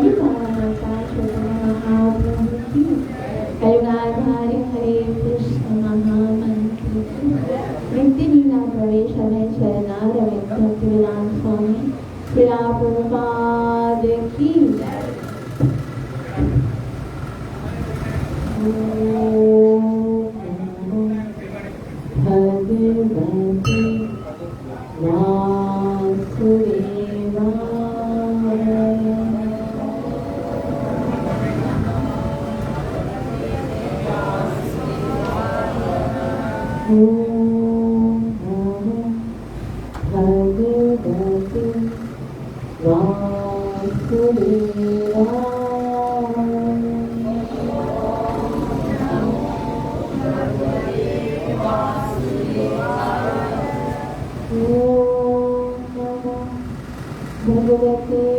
कलुगाधारी हरे कृष्ण महामंत्र नित्य लीला प्रवेश हमें शरणारविंद भक्तिवेदांत स्वामी श्रीला प्रभुपाद की भगवती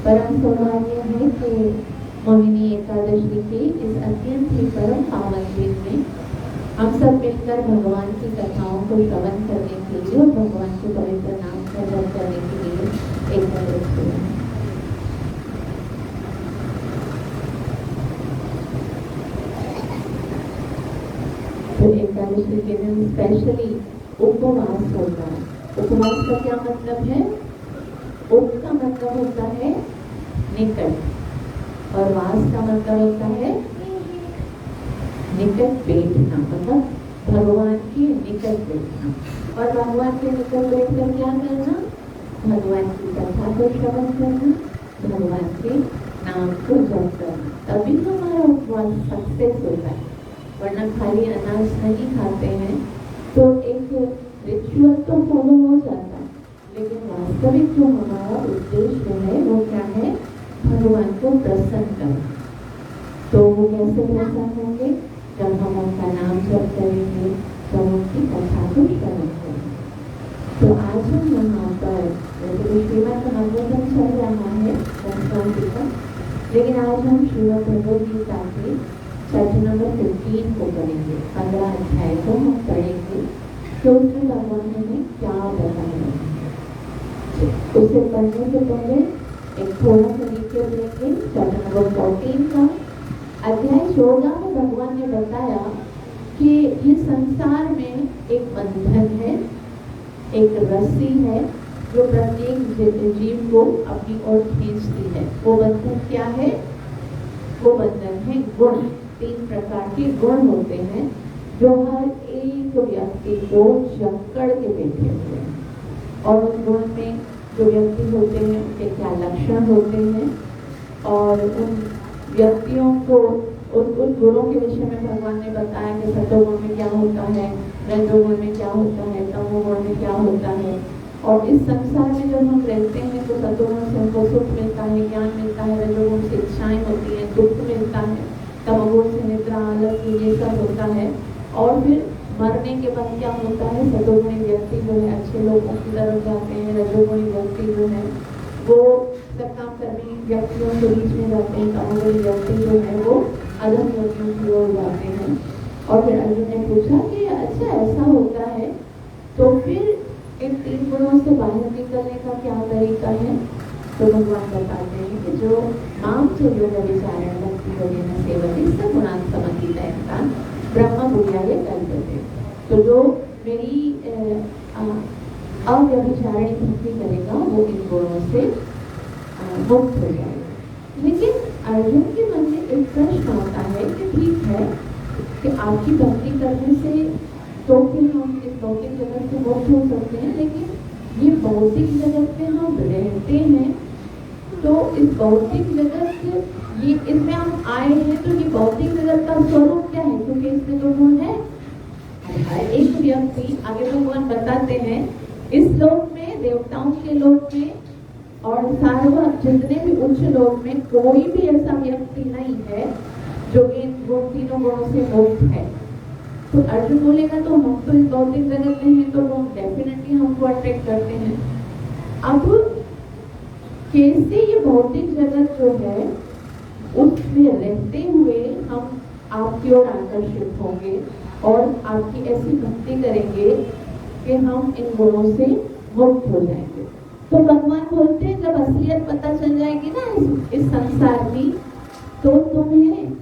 परम सौभाग्य है कि मोहिनी एकादशी के इस अत्यंत ही परम पावन दिन में हम सब मिलकर भगवान की कथाओं को श्रवण करने के लिए और भगवान के पवित्र नाम का जप करने के लिए एकत्रित हुए। तो एकादशी के दिन स्पेशली उपवास होता है। उपवास का क्या मतलब है? उप का मतलब होता है निकट और वास का मतलब होता है निकट बैठना, मतलब भगवान के निकट बैठना। और भगवान के निकट बैठकर क्या करना? भगवान की कथा को श्रवण करना, भगवान के नाम को जप करना, तभी हमारा उपवास सक्सेस होता है। वरना खाली अनाज नहीं खाते हैं तो एक रिचुअल तो फॉलो हो जाता है, लेकिन वास्तविक जो हमारा उद्देश्य है वो क्या है? भगवान को प्रसन्न करना। तो वो कैसे प्रसन्न होंगे? जब हम उनका नाम जप करेंगे, जब उनकी कथा को श्रवण करें। तो आज हम यहाँ पर श्रीमद् भागवतम चल रहा है संस्कृति का, लेकिन आज हम श्रीमद् भगवद गीता के चैप्टर नंबर 15 को पढ़ेंगे। 15 अध्याय को हम पढ़ेंगे तो उसमें भगवान ने क्या बताया। उसे पढ़ने से पहले एक थोड़ा सा नीचे देखेंगे चैप्टर नंबर 14 का। अध्याय 14 में भगवान ने बताया कि ये संसार में एक बंधन है, एक रस्सी है जो प्रत्येक जीव को अपनी ओर खींचती है। वो बंधन क्या है? वो बंधन है गुण। 3 प्रकार के गुण होते हैं जो हर एक व्यक्ति को जकड़ के बैठे हुए हैं, और उस गुण में जो व्यक्ति होते हैं उनके क्या लक्षण होते हैं, और उन व्यक्तियों को उन गुणों के विषय में भगवान ने बताया कि सतोगुण में क्या होता है, रजोगुण में क्या होता है, तमोगुण में क्या होता है। और इस संसार में जब हम रहते हैं तो सतोगुण से हमको सुख मिलता है, ज्ञान मिलता है, रजोगुण से इच्छाएं होती हैं, दुख मिलता है, तमोगुण से निद्रा, आलस, ये सब होता है। और फिर मरने के बाद क्या होता है? सतोगुणी व्यक्ति जो है अच्छे लोगों की तरफ जाते हैं, रजोगुणी व्यक्ति जो है वो सत्कामकर्मी व्यक्तियों के बीच में जाते हैं, तमोगुणी व्यक्ति जो है वो अधम व्यक्तियों की ओर जाते हैं। और फिर अर्जुन ने पूछा कि अच्छा ऐसा होता है तो फिर इन 3 गुणों से बाहर निकलने का क्या तरीका है? तो भगवान बताते हैं कि जो माम च योग विचारण भक्ति योगेन सेवते स गुणान् समतीतयतान् ब्रह्म बुद्ध्याय कल्पते। तो जो मेरी अव्यभिचारिणी भक्ति करेगा वो इन गुणों से मुक्त हो जाएगा। लेकिन अर्जुन के मन में एक प्रश्न आता है कि ठीक है कि आपकी भक्ति करने से तो फिर हम इस भौतिक जगत से मुक्त हो सकते हैं, लेकिन ये भौतिक जगत में हम रहते हैं तो इस भौतिक जगत ये इसमें हम आए हैं तो ये भौतिक जगत का स्वरूप क्या है? क्योंकि इसमें तो गुण है। हर एक व्यक्ति, आगे भगवान बताते हैं, इस लोक में, देवताओं के लोक में और सार्वभौम जितने भी उच्च लोक में कोई भी ऐसा व्यक्ति नहीं है जो इन तीनों गुणों से मुक्त है। तो अर्जुन बोलेगा तो हम तो इस भौतिक जगत में हैं तो वो डेफिनेटली हमको अट्रैक्ट करते हैं। अब कैसे ये भौतिक जगत जो है उसमें रहते हुए हम आपकी ओर आकर्षित होंगे और आपकी ऐसी भक्ति करेंगे कि हम इन गुणों से मुक्त हो जाएंगे। तो भगवान बोलते हैं जब असलियत पता चल जाएगी ना इस संसार की, तो तुम्हें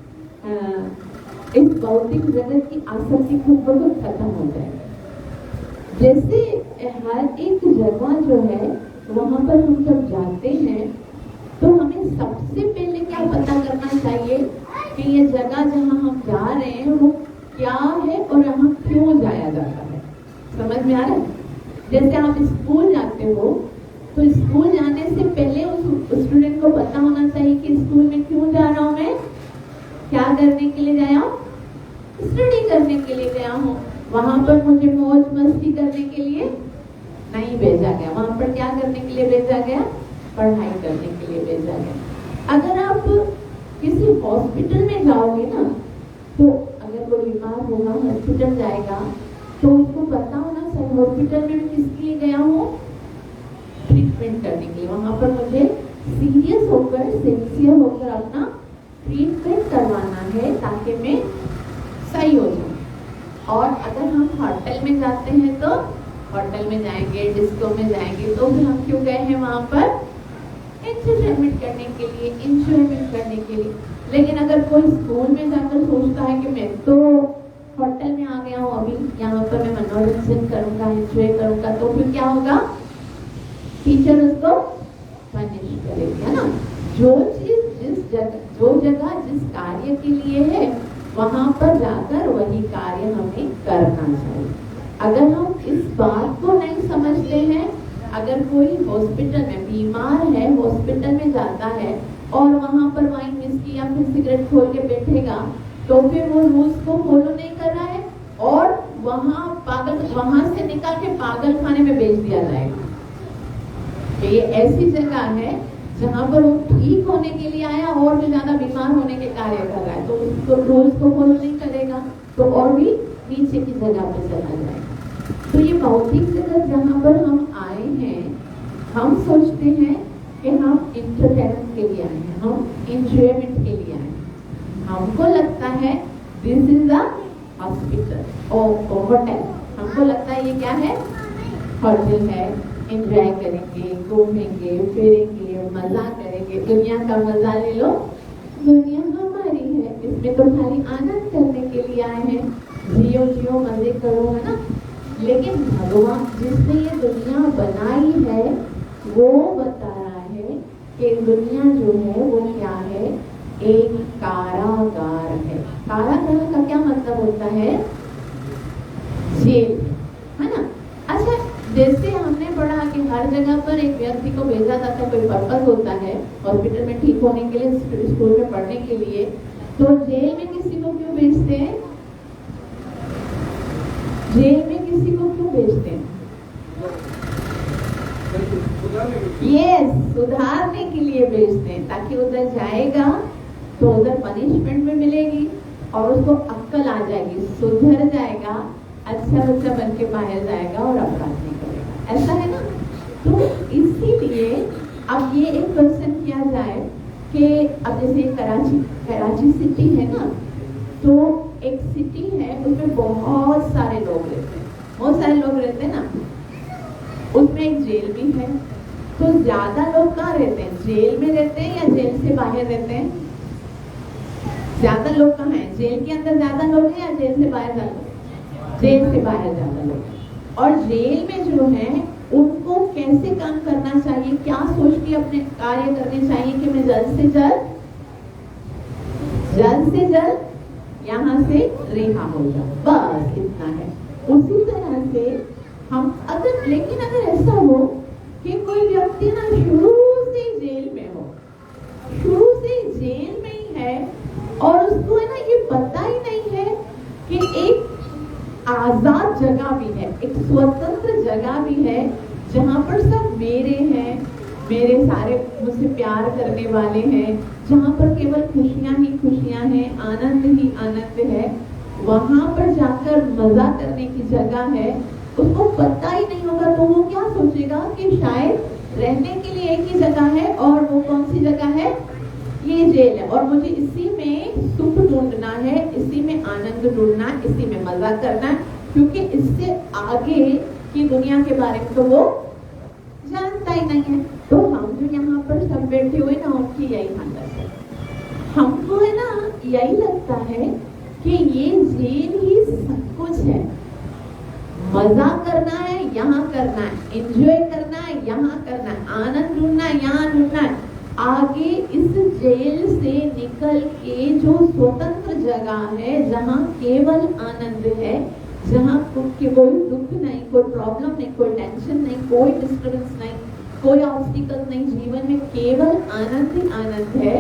इस भौतिक जगत की आसक्ति खुद ब खुद खत्म हो जाएगी। जैसे हर एक जगह जो है वहां पर हम जब जाते हैं तो हमें सबसे पहले क्या पता करना चाहिए कि ये जगह जहाँ हम जा रहे हैं वो क्या है और यहाँ क्यों जाया जाता है। समझ में आ रहा है? जैसे आप स्कूल जाते हो तो स्कूल जाने से पहले उस स्टूडेंट को पता होना चाहिए कि स्कूल में क्यों जा रहा हूँ, मैं क्या करने के लिए गया हूँ, स्टडी करने के लिए गया हूँ। वहां पर मुझे मौज मस्ती करने के लिए नहीं भेजा गया, वहां पर क्या करने के लिए भेजा गया? पढ़ाई करने के लिए भेजा गया। अगर आप किसी हॉस्पिटल में जाओगे ना, तो अगर कोई बीमार होगा, हॉस्पिटल जाएगा, तो उसको पता होना चाहिए हॉस्पिटल में मैं किसके लिए गया हूँ? ट्रीटमेंट करने के लिए। वहां पर मुझे सीरियस होकर, सिंसियर होकर अपना ट्रीटमेंट करवाना है ताकि मैं सही हो जाऊँ। और अगर हम होटल में जाते हैं तो होटल में जाएंगे, डिस्को में जाएंगे, तो फिर हम क्यों गए हैं वहां पर? एंटरटेनमेंट करने के लिए, इंजॉयमेंट करने के लिए। लेकिन अगर कोई स्कूल में जाकर सोचता है कि मैं तो होटल में आ गया हूँ, अभी यहाँ पर मैं मनोरंजन करूंगा, एंजॉय करूंगा, तो फिर क्या होगा? टीचर उसको पनिश करेगी, है ना। जो जगह जिस कार्य के लिए है वहां पर जाकर वही कार्य हमें करना चाहिए। अगर हम इस बात को नहीं समझते हैं, अगर कोई हॉस्पिटल में बीमार है, हॉस्पिटल में जाता है और वहां पर वाइन विस्की या फिर सिगरेट खोल के बैठेगा, तो फिर वो रूल्स को फॉलो नहीं कर रहा है और वहां से निकाल के पागल खाने में बेच दिया जाएगा। तो ये ऐसी जगह है जहाँ पर वो ठीक होने के लिए आया और भी ज्यादा बीमार होने के कार्य कर रहा है, तो उसको रूल्स को फॉलो नहीं करेगा तो और भी नीचे की जगह पे चला जाएगा। तो ये भौतिक जगत जहाँ पर हम आए हैं, हम सोचते हैं कि हम इंटरटेनमेंट के लिए आए हैं, हम एंजॉयमेंट के लिए आए हैं। हमको लगता है दिस इज अ हॉस्पिटल और होटल। हमको लगता है ये क्या है, होटल है, एंजॉय करेंगे, घूमेंगे फिरेंगे, मजा करेंगे, दुनिया का मजा ले लो, दुनिया हमारी है, इसमें तो खाली आनंद करने के लिए आए हैं, जियो जियो मजे करो, है ना। लेकिन भगवान जिसने ये दुनिया बनाई है वो बता रहा है कि दुनिया जो है वो क्या है, एक कारागार है। कारागार का क्या मतलब होता है, जेल, है ना। अच्छा, जैसे हमने पढ़ा कि हर जगह पर एक व्यक्ति को भेजा जाता है, कोई पर्पस होता है, हॉस्पिटल में ठीक होने के लिए, स्कूल में पढ़ने के लिए, तो जेल में किसी को क्यों भेजते हैं, जेल में किसी को क्यों भेजते हैं, यस, सुधारने के लिए भेजते हैं, ताकि उधर जाएगा तो उधर पनिशमेंट भी मिलेगी और उसको अक्ल आ जाएगी, सुधर जाएगा, अच्छा बच्चा बन के बाहर जाएगा और अपराध नहीं करेगा, ऐसा है ना। तो इसीलिए अब ये एक क्वेश्चन किया जाए कि अब जैसे कराची सिटी है ना, तो एक सिटी है, उसमें बहुत सारे लोग रहते हैं, बहुत सारे लोग रहते हैं ना, उसमें एक जेल भी है। तो ज्यादा लोग कहाँ रहते हैं, जेल में रहते हैं या जेल से बाहर रहते हैं, ज्यादा लोग कहाँ हैं, जेल के अंदर ज्यादा लोग हैं या जेल से बाहर ज्यादा लोग, जेल से बाहर ज्यादा लोग। और जेल में जो है उनको कैसे काम करना चाहिए, क्या सोच के अपने कार्य करने चाहिए कि मैं जल्द से जल्द यहाँ से रिहा हो जाऊं, बस इतना है। उसी तरह से हम अगर, लेकिन अगर ऐसा हो कि कोई व्यक्ति ना शुरू से जेल में हो, शुरू से जेल में ही है और उसको है ना ये पता ही नहीं है कि एक आजाद जगह भी है, एक स्वतंत्र जगह भी है, जहाँ पर सब मेरे हैं, मेरे सारे मुझसे प्यार करने वाले हैं, जहाँ पर केवल खुशियां ही खुशियां हैं, आनंद ही आनंद है, वहां पर जाकर मजा करने की जगह है, उसको पता ही नहीं होगा। तो वो क्या सोचेगा कि शायद रहने के लिए एक ही जगह है और वो कौन सी जगह है, ये जेल है, और मुझे इसी में सुख ढूंढना है, इसी में आनंद ढूंढना है, इसी में मजा करना है, क्योंकि इससे आगे की दुनिया के बारे में तो वो जानता ही नहीं है। तो हम जो यहाँ पर सब बैठे हुए ना, उनकी यही हालत है। हमको है ना यही लगता है कि ये जेल ही सब कुछ है, मजा करना है यहाँ करना है, एंजॉय करना है यहाँ करना है, आनंद ढूंढना है यहाँ ढूंढना है। आगे इस जेल से निकल के जो स्वतंत्र जगह है, जहाँ केवल आनंद है, जहाँ कोई दुख नहीं, कोई प्रॉब्लम नहीं, कोई टेंशन नहीं, कोई डिस्टर्बेंस नहीं, कोई ऑब्स्टिकल नहीं, जीवन में केवल आनंद ही आनंद है,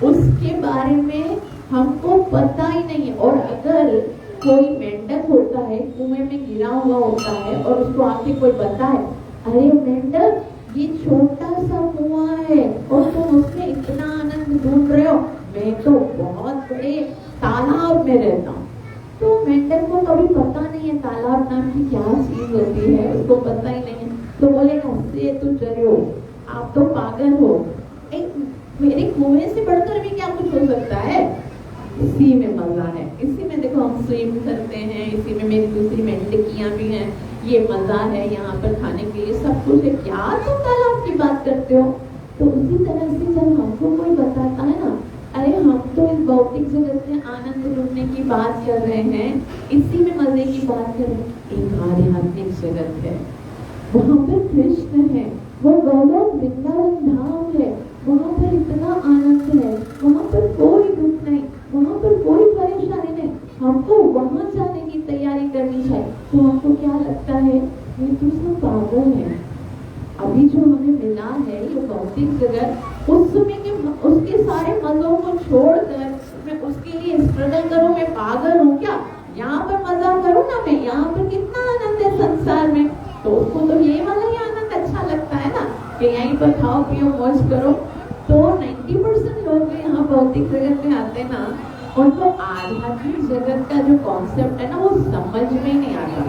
उसके बारे में हमको पता ही नहीं है। और अगर कोई मेंढक होता है, कुएं में गिरा हुआ होता है और उसको आके कोई बताए, अरे मेंढक ये छोटा सा कुआं है और तुम उसमें इतना आनंद ढूंढ रहे हो, मैं तो बहुत बड़े तालाब में रहता हूँ। तो मेंढक को कभी पता नहीं है तालाब नाम की क्या चीज होती है, उसको पता ही नहीं है। तो बोलेगा से तुम डरे हो, आप तो पागल हो, एक मेरे कुएं से बढ़कर भी क्या कुछ हो सकता है। इसी में मजा है, इसी में देखो हम स्विम करते हैं, इसी में मेरी दूसरी मेंढकियां भी हैं, ये मजा है, यहाँ पर खाने के लिए सब कुछ है, क्या तुम तालाब की बात करते हो। तो उसी तरह से जब हमको कोई बताता है ना, अरे हम तो इस भौतिक जगत में आनंद ढूंढने की बात कर रहे हैं, इसी में मजे की बात कर रहे हैं, एक आध्यात्मिक जगत है, वहाँ पर कृष्ण है, वो गोलोक वृंदावन धाम है, वहाँ पर इतना आनंद है, वहाँ पर कोई दुख नहीं, वहाँ पर कोई परेशानी नहीं, हमको वहाँ जाने की तैयारी करनी चाहिए। तो हमको क्या लगता है, ये तो सब पागल है, अभी जो हमें मिला है ये भौतिक जगत, उसमें के उसके सारे मजों को छोड़कर मैं उसके लिए स्ट्रगल करूं, मैं पागल हूँ क्या, यहाँ पर मजा करूँ ना, मैं यहाँ पर कितना आनंद है संसार में। तो उसको तो ये वाला ही आनंद अच्छा लगता है ना, कि यहीं पर खाओ पियो मौज करो। तो 90% लोग यहाँ भौतिक जगत में आते ना, उनको आध्यात्मिक जगत का जो कॉन्सेप्ट है ना, वो समझ में नहीं आता।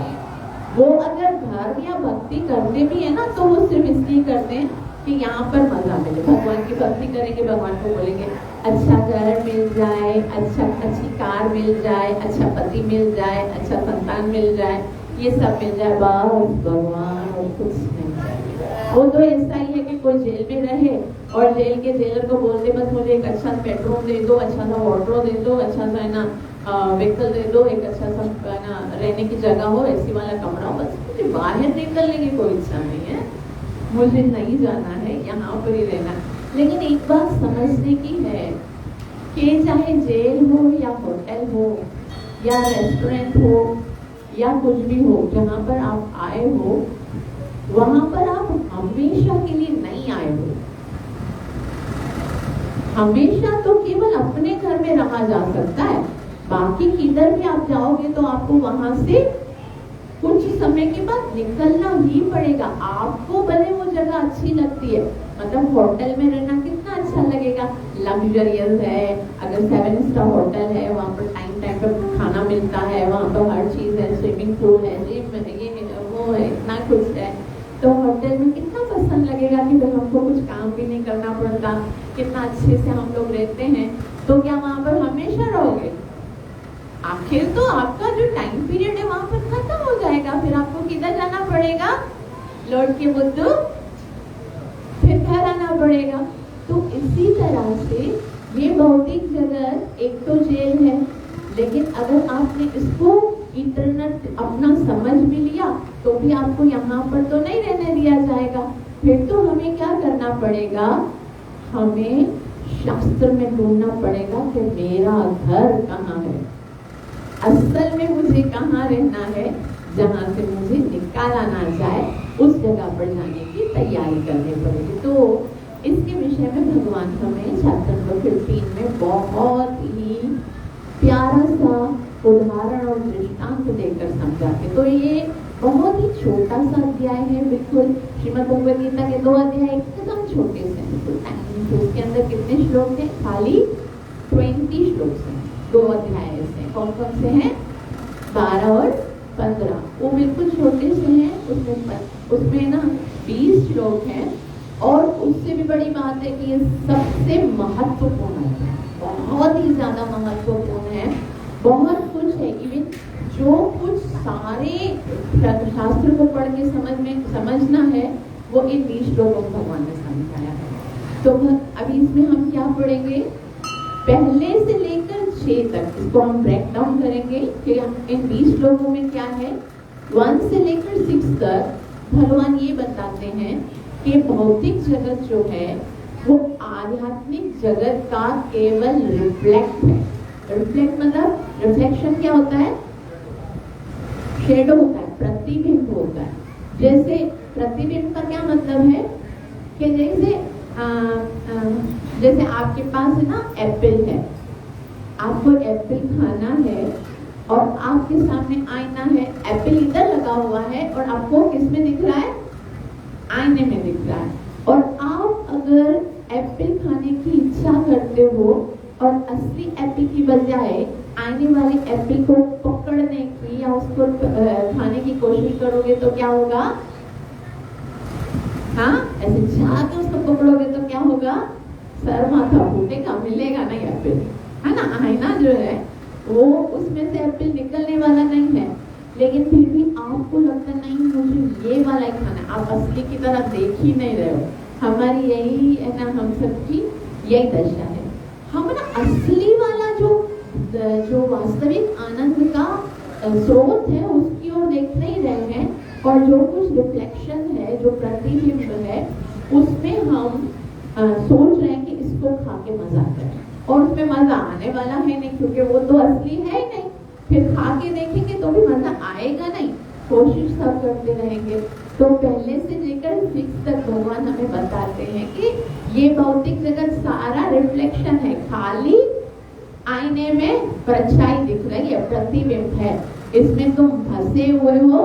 वो अगर धर्म या भक्ति करते भी है ना तो वो सिर्फ इसलिए करते हैं कि यहाँ पर मजा मिले। भगवान की भक्ति करेंगे, भगवान को बोलेंगे अच्छा घर मिल जाए, अच्छी कार मिल जाए, अच्छा पति मिल जाए, अच्छा संतान मिल जाए, ये सब मिल जाए, बस भगवान और कुछ नहीं। वो तो ऐसा ही है कि कोई जेल में रहे और जेल के जेलर को बोलते बस मुझे एक अच्छा बेडरूम दे दो, अच्छा सा वार्डरोब दे दो, अच्छा सा है ना व्हीकल दे दो, एक अच्छा सा ना रहने की जगह हो, एसी वाला कमरा हो, बस मुझे बाहर निकलने की कोई इच्छा नहीं है, मुझे नहीं जाना है, यहाँ पर ही रहना। लेकिन एक बात समझने की है कि चाहे जेल हो या होटल हो या रेस्टोरेंट हो या कुछ भी हो, जहाँ पर आप आए हो वहां पर आप हमेशा के लिए नहीं आए हो। हमेशा तो केवल अपने घर में रहा जा सकता है, बाकी किधर भी आप जाओगे तो आपको वहां से कुछ समय के बाद निकलना ही पड़ेगा। आपको भले वो जगह अच्छी लगती है, मतलब होटल में रहना कितना अच्छा लगेगा, लग्जरियस है, अगर 7 स्टार होटल है, वहाँ पर टाइम टाइम पर खाना मिलता है, वहाँ पर हर चीज है, स्विमिंग पूल है, जिम है, ये वो है, इतना कुछ है, तो होटल में कितना पसंद लगेगा कि भाई हमको कुछ काम भी नहीं करना पड़ता, कितना अच्छे से हम लोग रहते हैं। तो क्या वहाँ पर हमेशा रहोगे? आखिर तो आपका जो टाइम पीरियड है वहां पर खत्म हो जाएगा, फिर आपको किधर जाना पड़ेगा? लौट के बुद्धू फिर घर आना पड़ेगा। तो इसी तरह से ये भौतिक जगत एक तो जेल है, लेकिन अगर आपने इसको इतरनट अपना समझ भी लिया तो भी आपको यहाँ पर तो नहीं रहने दिया जाएगा। फिर तो हमें क्या करना पड़ेगा? हमें शास्त्र में ढूंढना पड़ेगा कि मेरा घर कहाँ है, असल में मुझे कहाँ रहना है, जहाँ से मुझे निकाला ना जाए उस जगह पर जाने की तैयारी करनी पड़ेगी। तो इसके विषय में भगवान हमें चैप्टर नंबर 15 में बहुत ही प्यारा सा उदाहरण और दृष्टांत देकर समझाते। तो ये बहुत ही छोटा सा अध्याय है, बिल्कुल श्रीमद् भगवद गीता के 2 अध्याय एकदम छोटे से हैं। तो उसके अंदर कितने श्लोक हैं? खाली 20 श्लोक हैं, 2 अध्याय से। कौन कौन से हैं? 12 और 15। वो बिल्कुल छोटे से हैं, उसमें ना 20 श्लोक हैं। और उससे भी बड़ी बात है कि ये सबसे महत्वपूर्ण है, बहुत ही ज्यादा महत्वपूर्ण है। बहुत कुछ है, इवन जो कुछ सारे शास्त्र को पढ़ के समझना है वो इन 20 श्लोकों में भगवान ने समझाया है। तो अभी इसमें हम क्या पढ़ेंगे? पहले से लेकर 6 तक इसको हम ब्रेक डाउन करेंगे कि इन 20 श्लोकों में क्या है। 1 से लेकर 6 तक भगवान ये बताते हैं कि भौतिक जगत जो है वो आध्यात्मिक जगत का केवल रिफ्लेक्ट है। रिफ्लेक्ट मतलब रिफ्लेक्शन क्या होता है? शेडो होता है, प्रतिबिंब होता है। जैसे प्रतिबिंब का क्या मतलब है कि जैसे आपके पास है ना एप्पल है, आपको एप्पल खाना है और आपके सामने आईना है, एप्पल इधर लगा हुआ है और आपको किसमें दिख रहा है? आईने में दिख रहा है। और आप अगर एप्पल खाने की इच्छा करते हो और असली एप्पल की बजाय आईने वाले एप्पल को पकड़ने की या उसको खाने की कोशिश करोगे तो क्या होगा? हाँ, ऐसे जाके उसको पकड़ोगे तो क्या होगा? सर माथा फूटेगा, मिलेगा नहीं एप्पल, है ना। आईना जो है वो उसमें से एप्पल निकलने वाला नहीं है, लेकिन फिर भी आपको लगता नहीं मुझे ये वाला ही खाना है। आप असली की तरह देख ही नहीं रहे हो। हमारी यही है ना, हम सबकी यही दशा है। हम ना असली वाला जो वास्तविक आनंद का स्रोत है उसकी ओर देख नहीं रहे हैं, और जो कुछ रिफ्लेक्शन है, जो प्रतिबिंब है, उसमें हम सोच रहे हैं कि इसको खा के मजा करें, और उसमें मजा आने वाला है नहीं, क्योंकि वो तो असली है ही नहीं। फिर खा के देखेंगे तो भी मजा आएगा नहीं, कोशिश सब करते रहेंगे। तो पहले से लेकर 6 तक भगवान हमें बताते हैं कि ये भौतिक जगत सारा रिफ्लेक्शन है, खाली आईने में परछाई दिख रही है, प्रतिबिंब है। इसमें तुम फंसे हुए हो,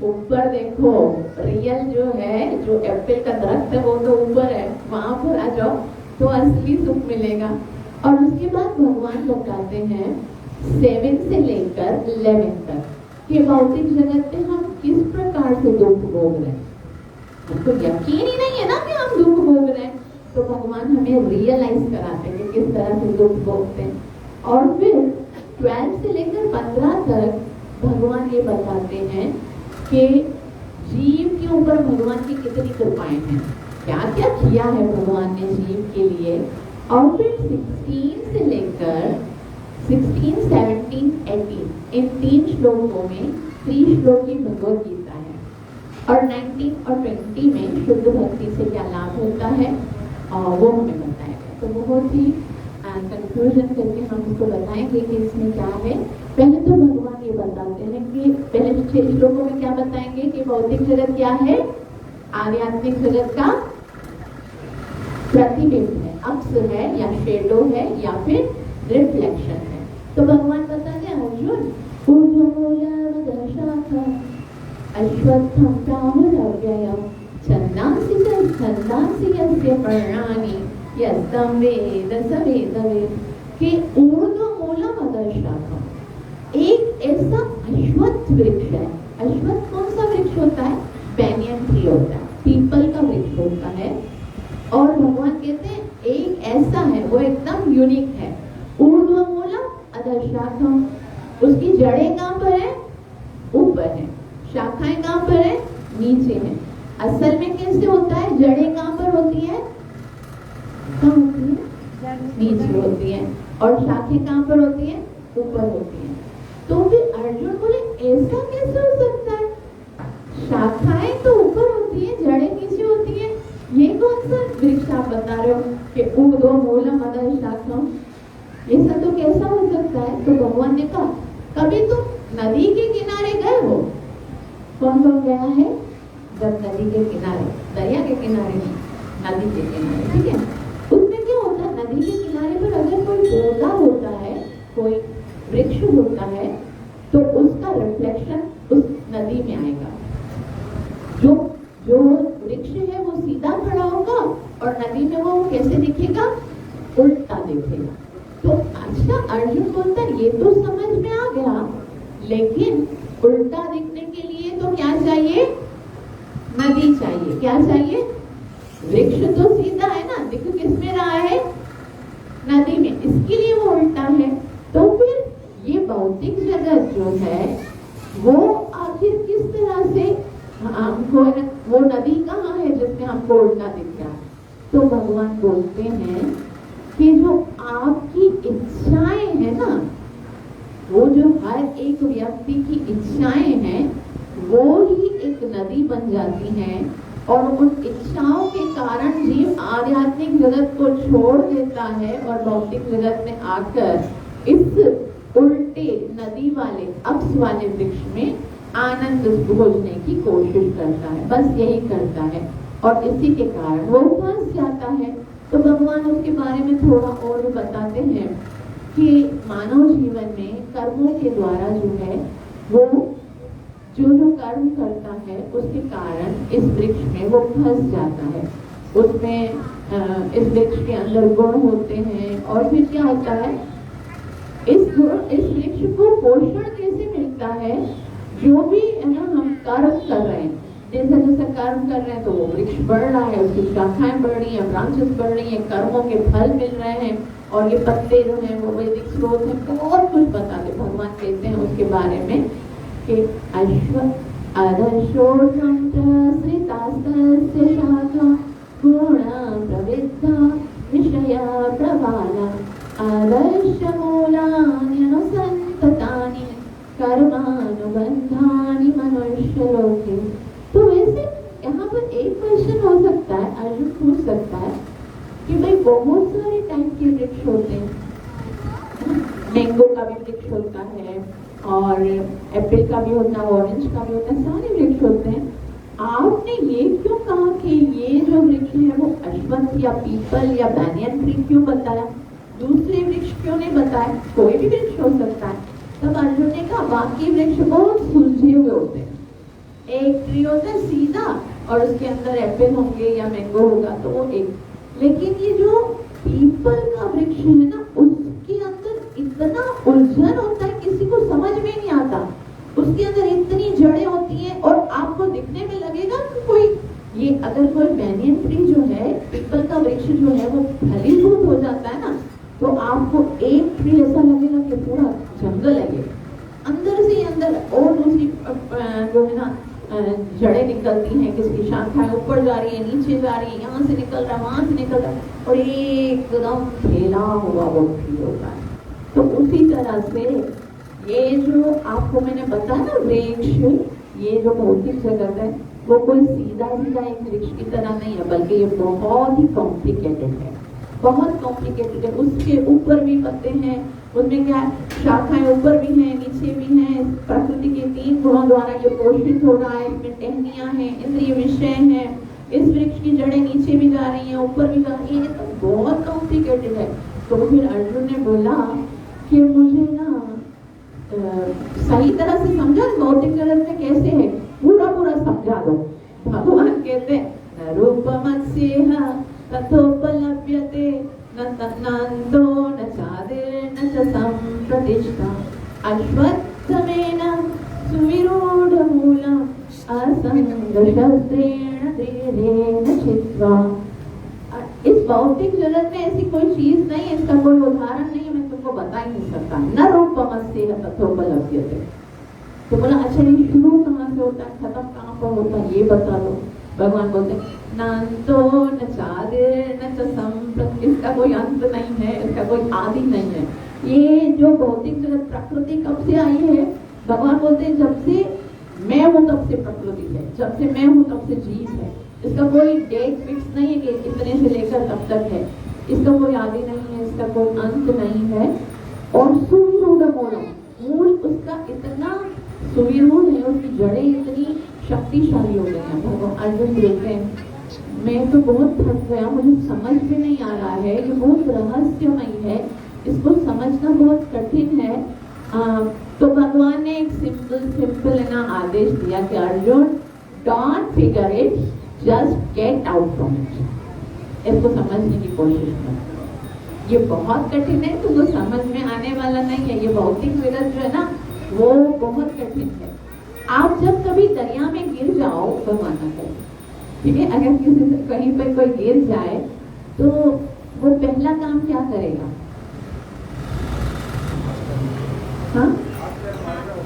ऊपर देखो, रियल जो है, जो एप्पल का दरख्त है वो तो ऊपर है, वहां पर आ जाओ तो असली सुख मिलेगा। और उसके बाद भगवान बताते हैं 7 से लेकर 11 तक, कि भौतिक जगत में हम किस प्रकार से दुख भोग रहे हैं। हमको यकीन ही नहीं है ना कि हम दुख भोग रहे हैं, तो भगवान हमें रियलाइज कराते हैं कि किस तरह से दुख भोगते हैं। और फिर 12 से लेकर 15 तक भगवान ये बताते हैं कि जीव के ऊपर भगवान की कितनी कृपाएं हैं, क्या क्या किया है भगवान ने जीव के लिए। और फिर 16 से लेकर 16, 17, 18 इन 3 श्लोकों में 3 श्लोक की भगवत गीता है, और 19 और 20 में शुद्ध भक्ति से क्या लाभ होता है और वो हमें बताएगा। तो बहुत ही कंक्लूजन करके हम उसको बताएंगे कि इसमें क्या है। पहले तो भगवान ये बताते हैं कि पहले 6 श्लोकों में क्या बताएंगे कि भौतिक जगत क्या है, आध्यात्मिक जगत का प्रतिबिंब है, अक्स है या शेडो है या फिर रिफ्लेक्शन है। तो भगवान बताते हैं अर्जुन अश्वत्थम प्राहुरव्ययम् छन्दांसि च छन्दांसि यस्य पर्णानि यस्तं वेद स वेदवित् कि ऊर्ध्वमूलम् अधःशाखम्, एक ऐसा अश्वत्थ वृक्ष है। अश्वत्थ कौन सा वृक्ष होता है? बैनियन ट्री होता है, पीपल का वृक्ष होता है। और भगवान कहते हैं एक ऐसा है, वो एकदम यूनिक है। ऊर्ध्वमूलम् अधःशाखम्, उसकी जड़ें कहाँ पर है? ऊपर है। शाखाएं कहाँ पर है? नीचे है। असल में कैसे होता है? जड़ें कहाँ पर होती है? कहाँ होती है? नीचे होती है। और शाखें कहाँ पर होती है? ऊपर होती है। तो फिर अर्जुन बोले ऐसा कैसे हो सकता है? शाखाएं तो ऊपर होती है, जड़ें नीचे होती है, ये कौन सा वृक्ष आप बता रहे हो कि ऊर्ध्वमूलम् अधःशाखम्, ये सब तो कैसा हो सकता है? तो भगवान ने कहा कभी तुम नदी के किनारे गए हो? कौन कौन गया है? जब नदी के किनारे, दरिया के किनारे नहीं, नदी के किनारे, ठीक है। उसमें क्या होता है? नदी के किनारे पर अगर कोई पौधा होता है, कोई वृक्ष होता है, तो उसका रिफ्लेक्शन उस नदी में आएगा। जो वृक्ष है वो सीधा खड़ा होगा और नदी में वो कैसे दिखेगा? उल्टा दिखेगा। तो अच्छा अर्जुन बोलता है ये तो समझ में आ गया, लेकिन उल्टा दिखने के लिए तो क्या चाहिए? नदी चाहिए। क्या चाहिए? वृक्ष तो सीधा है ना, दिख किस में रहा है? नदी में, इसके लिए वो उल्टा है। तो फिर ये भौतिक जगत जो है वो आखिर किस तरह से हमको, वो नदी कहाँ है जिसमें हमको उल्टा दिख रहा है? तो भगवान बोलते हैं कि जो आपकी इच्छाएं है ना, वो जो हर एक व्यक्ति की इच्छाएं हैं, वो ही एक नदी बन जाती हैं। और उन इच्छाओं के कारण जीव आध्यात्मिक जगत को छोड़ देता है और भौतिक जगत में आकर इस उल्टे नदी वाले, अक्स वाले वृक्ष में आनंद खोजने की कोशिश करता है। बस यही करता है और इसी के कारण वो फंस जाता है। तो भगवान उसके बारे में थोड़ा और भी बताते हैं कि मानव जीवन में कर्मों के द्वारा जो है वो जो कर्म करता है उसके कारण इस वृक्ष में वो फंस जाता है। उसमें इस वृक्ष के अंदर गुण होते हैं और फिर क्या होता है? इस वृक्ष को पोषण कैसे मिलता है? जो भी है ना हम कर्म कर रहे हैं, जैसा जैसा कर्म कर रहे हैं तो वो वृक्ष बढ़ रहा है, उसकी शाखाएं बढ़ रही हैं, ब्रांचेस बढ़ रही हैं, कर्मों के फल मिल रहे हैं। और ये पत्ते जो हैं वो वैदिक स्रोत है, बहुत कुछ बताते भगवान कहते हैं उसके बारे में कि अधशोषं प्रसृतास्तस्य शाखा गुणा प्रवृद्धा विषया प्रबाला अधश्च मूलान्यनुसन्ततानि कर्मानुबन्धानि मनुष्यलोके। तो वैसे यहाँ पर एक क्वेश्चन हो सकता है, अर्जुन पूछ सकता है कि भाई बहुत सारे टाइप के वृक्ष होते हैं, मैंगो का भी वृक्ष होता है और एप्पल का भी होता है, ऑरेंज का भी होता है, सारे वृक्ष होते हैं। आपने ये क्यों कहा कि ये जो वृक्ष है वो अश्वत्थ या पीपल या बैनियन ट्री क्यों बताया? दूसरे वृक्ष क्यों नहीं बताया? कोई भी वृक्ष हो सकता है। तब अर्जुन ने कहा बाकी वृक्ष बहुत सुलझे हुए होते हैं। एक ट्री होता है सीधा और उसके अंदर एप्पल होंगे या मैंगो होगा तो वो एक, लेकिन ये जो पीपल का वृक्ष है ना, उसके अंदर इतना उलझन होता है, किसी को समझ में नहीं आता उसके अंदर इतनी जड़ें होती हैं और आपको दिखने में लगेगा कि कोई ये अगर कोई बैनियन ट्री जो है, पीपल का वृक्ष जो है वो फलीभूत हो जाता है ना, तो आपको एक ट्री ऐसा लगेगा कि पूरा जंगल है, अंदर से अंदर और दूसरी जो है ना जड़ें निकलती हैं, किसकी शाखाएं ऊपर जा रही है, नीचे जा रही है, यहाँ से निकल रहा है, वहां से निकल रहा है, और एकदम फैला हुआ वो ट्री होता है। तो उसी तरह से ये जो आपको मैंने बताया ना वृक्ष, ये जो भौतिक जगत है वो कोई सीधा सीधा एक वृक्ष की तरह नहीं है, बल्कि ये बहुत ही कॉम्प्लिकेटेड है, बहुत कॉम्प्लिकेटेड है। उसके ऊपर भी पत्ते हैं, उसमें क्या शाखाएं ऊपर भी हैं, नीचे भी हैं, प्रकृति के 3 गुणों द्वारा ये पोषित हो रहा है, इसमें टहनियां हैं, इंद्रिय विषय हैं, इस वृक्ष की जड़ें नीचे भी जा रही हैं, ऊपर भी जा रही है, तो बहुत कॉम्प्लिकेटेड है। तो फिर अर्जुन ने बोला कि मुझे ना सही तरह से समझा भौतिक जगत में कैसे है, पूरा पूरा समझा दो। भगवान कहते न रूपमस्येह तथोपलभ्यते न तन्नान्तो न चादिर्न च सम्प्रतिष्ठा अश्वत्थमेन सुविरूढमूलम् असंगशस्त्रेण दृढेन छित्त्वा। इस भौतिक जगत में ऐसी कोई चीज नहीं है, इसका कोई उदाहरण नहीं है, मैं तुमको बता ही नहीं सकता। न रूपमस्येह तथोपलभ्यते। तो बोला अच्छा ये शुरू कहाँ से होता है, खत्म कहाँ पर होता है, ये बता दो। भगवान बोलते नान्तो न चादिर न च सम्प्रति, इसका कोई अंत नहीं है, इसका कोई आदि नहीं है। ये जो भौतिक जगत प्रकृति कब से आई है, भगवान बोलते हैं जब से मैं हूँ तब से प्रकृति है, जब से मैं हूँ तब से जीव है। इसका कोई डेट फिक्स नहीं है कि इतने से लेकर तब तक है, इसका कोई आदि नहीं है, इसका कोई अंत नहीं है। और सुविरूढ़ मूल उसका इतना सुविरूढ़ है, उसकी जड़ें इतनी शक्तिशाली हो गई हैं। भगवान अर्जुन बोलते हैं मैं तो बहुत थक गया, मुझे समझ में नहीं आ रहा है, ये बहुत रहस्यमय है, इसको समझना बहुत कठिन है। तो भगवान ने एक सिंपल ना आदेश दिया कि Arjun don't figure it, just get out from it. इसको समझने की कोशिश करो, ये बहुत कठिन है, तुमको समझ में आने वाला नहीं है। ये भौतिक जगत जो है ना वो बहुत कठिन है। आप जब कभी दरिया में गिर जाओ, भगवान ना करे, ठीक है, अगर किसी से कहीं पर कोई गिर जाए तो वो पहला काम क्या करेगा, हाँ,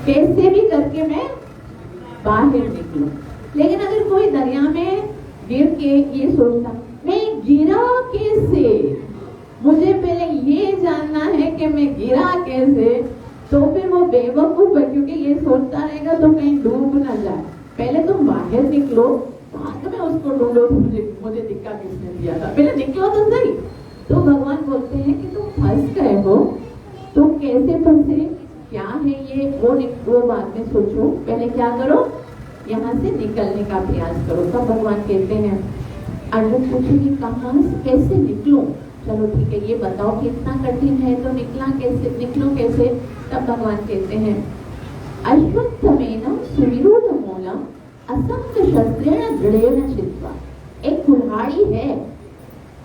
कैसे भी करके मैं बाहर निकलूं। लेकिन अगर कोई दरिया में गिर के ये सोचता मैं गिरा कैसे, मुझे पहले ये जानना है कि मैं गिरा कैसे, तो फिर वो बेवकूफ है, क्योंकि ये सोचता रहेगा तो कहीं डूब ना जाए। पहले तुम बाहर निकलो, बाद में उसको ढूंढो मुझे दिक्का किसने दिया था, पहले निकलो तो सही। तो भगवान बोलते हैं कि तुम फंस गए हो, तुम कैसे फंसे, क्या है ये, वो बाद में सोचो, पहले क्या करो, यहाँ से निकलने का प्रयास करो। तब भगवान कहते हैं, अर्जुन पूछेगी कहाँ कैसे निकलूं, चलो ठीक है ये बताओ कि इतना कठिन है तो निकलो कैसे। तब भगवान कहते हैं अश्वत्थमेन सुविरूढ़मूलम् असंगशस्त्रेण दृढ़ेन छित्त्वा। एक कुल्हाड़ी है,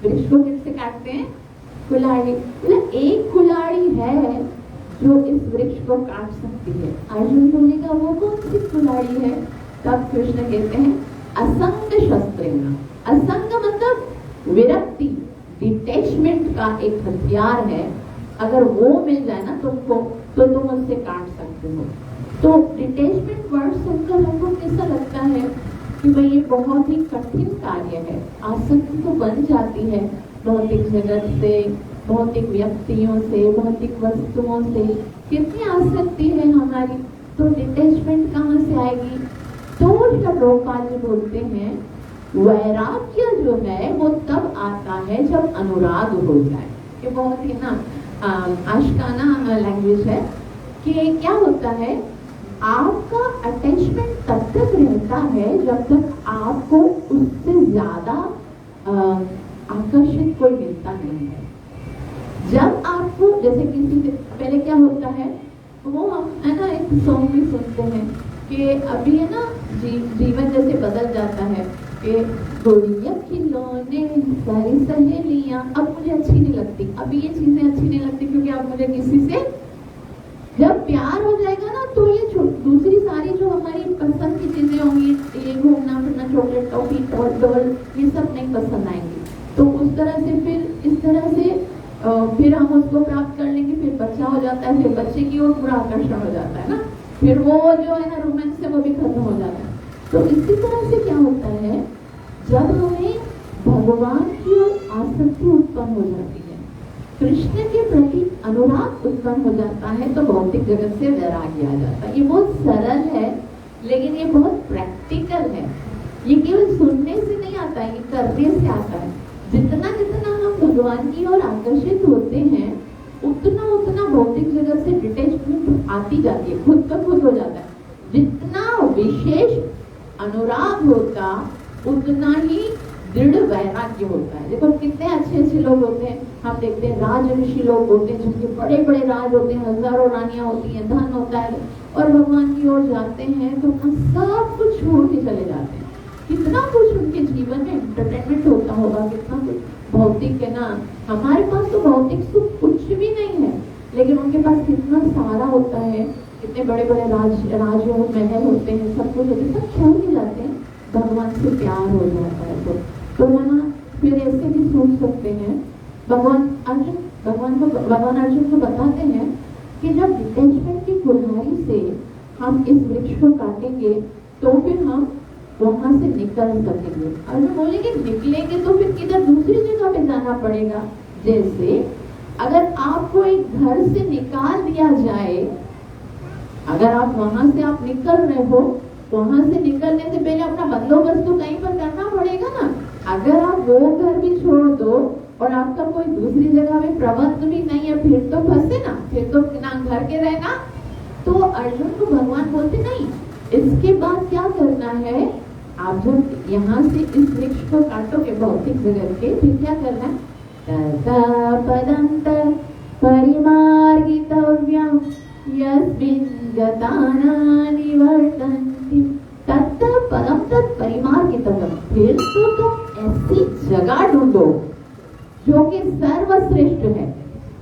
वृक्ष को किससे काटते हैं, कुल्हाड़ी, एक कुल्हाड़ी है जो इस वृक्ष को काट सकती है। अर्जुन बोलेगा वो कौन सी कुल्हाड़ी है। तब कृष्ण कहते हैं असंग शस्त्रेण। असंग मतलब विरक्ति, डिटैचमेंट का एक हथियार है, अगर वो मिल जाए ना तुमको तो तुम उससे काट सकते हो। तो डिटैचमेंट वर्ड सुनकर हमको कैसा लगता है कि भाई ये बहुत ही कठिन कार्य है, आसक्ति तो बन जाती है भौतिक जगत से, भौतिक व्यक्तियों से, भौतिक वस्तुओं से कितनी आसक्ति है हमारी, तो डिटैचमेंट कहाँ से आएगी। तो श्लोकाल जी बोलते हैं वैराग्य जो है वो तब आता है जब अनुराग हो जाए। ये बहुत ही ना आशकाना लैंग्वेज है कि क्या होता है, आपका अटैचमेंट तब तक रहता है जब तक आपको उससे ज्यादा आकर्षित कोई मिलता नहीं है। जब आपको जैसे किसी से पहले क्या होता है, वो हम है ना एक सॉन्ग भी सुनते हैं कि अभी है ना जीवन जैसे बदल जाता है कि गोलियां खिलौने सारी सहेलियां अब मुझे अच्छी नहीं लगती, अभी ये चीजें अच्छी नहीं लगती, क्योंकि अब मुझे किसी से जब प्यार हो जाएगा ना तो ये दूसरी सारी जो हमारी पसंद की चीजें होंगी, ये घूमना फिरना, चॉकलेट, टॉफी, डॉल, ये सब नहीं पसंद आएंगी। तो उस तरह से फिर इस तरह से फिर हम उसको प्राप्त कर लेंगे, फिर बच्चा हो जाता है, फिर बच्चे की ओर पूरा आकर्षण हो जाता है ना, फिर वो जो है ना रोमांस है वो भी खत्म हो जाता है। तो इसी तरह से क्या होता है, जब हमें भगवान की ओर आसक्ति उत्पन्न हो जाती है, कृष्ण के प्रति अनुराग उत्पन्न हो जाता है, तो भौतिक जगत से वैराग्य आ जाता है। ये बहुत सरल है, लेकिन ये बहुत प्रैक्टिकल है। ये केवल सुनने से नहीं आता है, ये करने से आता है। जितना जितना हम भगवान की ओर आकर्षित होते हैं, उतना उतना भौतिक जगत से डिटैचमेंट आती जाती है, खुद का खुद हो जाता है। जितना विशेष अनुराग होता, उतना ही दृढ़ वैराग्य होता है। देखो कितने अच्छे अच्छे लोग होते हैं, हम देखते हैं राज ऋषि लोग होते हैं, जिनके बड़े बड़े राज होते हैं, हजारों रानियां होती हैं, धन होता है, और भगवान की ओर जाते हैं तो अपना सब कुछ छोड़ के चले जाते हैं। कितना कुछ उनके जीवन में एंटरटेनमेंट होता होगा, कितना कुछ भौतिक है ना। हमारे पास तो भौतिक सुख कुछ भी नहीं है, लेकिन उनके पास कितना सारा होता है, कितने बड़े बड़े राज महल होते हैं, सब कुछ होते हैं, सब छोड़ के जाते हैं, भगवान से प्यार हो जाता है। तो है ना, फिर ऐसे भी सोच सकते हैं, भगवान अर्जुन को बताते हैं कि जब डिटैचमेंट की कुल्हाड़ी से हम इस वृक्ष को काटेंगे तो फिर हम वहां से निकल सकेंगे। अर्जुन बोलेंगे निकलेंगे तो फिर किधर, दूसरी जगह पे जाना पड़ेगा। जैसे अगर आपको एक घर से निकाल दिया जाए, अगर आप वहां से आप निकल रहे हो, वहां से निकलने से पहले अपना बंदोबस्त तो कहीं पर करना पड़ेगा ना। अगर आप वो घर भी छोड़ दो और आपका कोई दूसरी जगह में प्रबंध भी नहीं है, फिर तो फंसे ना, फिर तो ना घर के रहना। तो अर्जुन को भगवान बोलते नहीं, इसके बाद क्या करना है, आप जब यहाँ से इस वृक्ष को काटोगे भौतिक जगत के, फिर क्या करना है, पदंत परिमार्गितव्यं यस्मिन् गताना निवर्तन्ति तत् पदम तत् परिमार्गितव्यं। फिर तो तुम ऐसी जगह ढूंढो जो कि सर्वश्रेष्ठ है।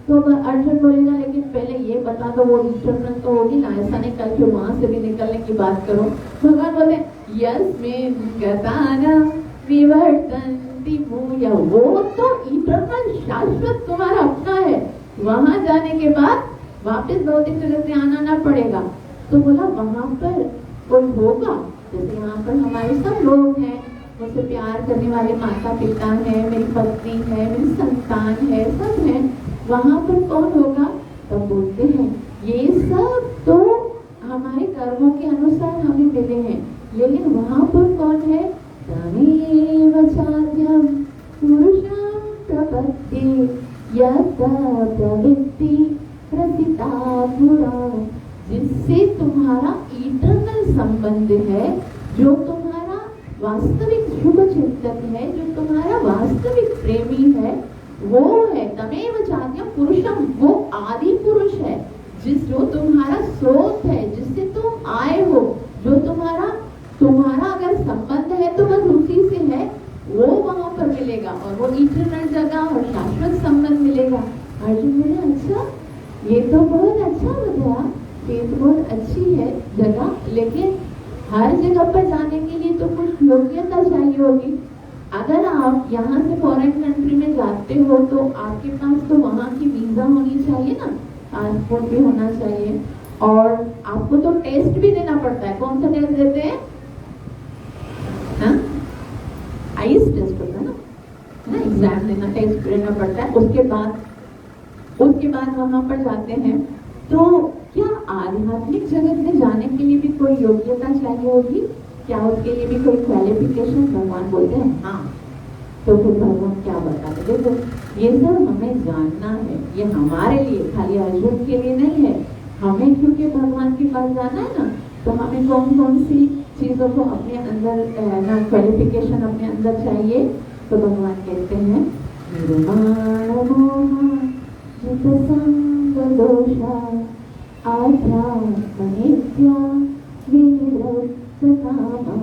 तो अर्जुन बोलेगा लेकिन पहले ये बता दो वो इटर्नल तो होगी ना, ऐसा नहीं कल फिर वहां से भी निकलने की बात करो। भगवान बोले यस्मिन् गताना विवर्तन्ति भूयः, वो तो इटर्नल शाश्वत तुम्हारा अपना है, वहां जाने के बाद वापस भौतिक जगत में आना ना पड़ेगा। तो बोला वहां पर कोई होगा, जैसे यहाँ पर हमारे सब लोग हैं, मुझसे प्यार करने वाले माता पिता है, मेरी पत्नी है, मेरी संतान है, सब है, वहां पर कौन होगा? तब बोलते हैं ये सब तो हमारे कर्मों के अनुसार हमें मिले हैं, लेकिन वहां पर कौन है? तमेव चाद्यं पुरुषं प्रपद्ये यत् प्रवृत्ति प्रसिता पुराण, जिससे तुम्हारा इटर्नल संबंध है, जो तुम्हारा वास्तविक शुभ चिंतक है, जो तुम्हारा वास्तविक प्रेमी है, वो है तमेव चाद्यं पुरुषम, वो आदि पुरुष है, जो तुम्हारा स्रोत है, जिससे तुम आए हो, जो तुम्हारा अगर संबंध है तो बस उसी से है, वो वहां पर मिलेगा और वो इटर्नल जगह और शाश्वत संबंध मिलेगा। अर्जुन बोले अच्छा, ये तो बहुत अच्छा बताया, ये तो बहुत अच्छी है जगह, लेकिन हर जगह पर जाने के लिए तो कुछ योग्यता चाहिए होगी। अगर आप यहाँ से फॉरेन कंट्री में जाते हो तो आपके पास तो वहाँ की वीजा होनी चाहिए ना, पासपोर्ट भी होना चाहिए, और आपको तो टेस्ट भी देना पड़ता है। कौन सा टेस्ट देते हैं? आईएस टेस्ट होता है ना, एग्जाम देना, टेस्ट देना पड़ता है। उसके बाद वहां पर जाते हैं। तो क्या आध्यात्मिक जगत में जाने के लिए भी कोई योग्यता चाहिए होगी? क्या उसके लिए भी कोई क्वालिफिकेशन? भगवान बोलते हैं हाँ। तो फिर भगवान क्या बताते? देखो ये सब हमें जानना है, ये हमारे लिए, खाली अर्जुन के लिए नहीं है, हमें क्योंकि भगवान के पास जाना है ना, तो हमें कौन कौन सी चीजों को अपने अंदर ना क्वालिफिकेशन अपने अंदर चाहिए। तो भगवान कहते हैं निर्माण मोह जित संग दोषा आध्यात्म नित्या विनिवृत्त कामं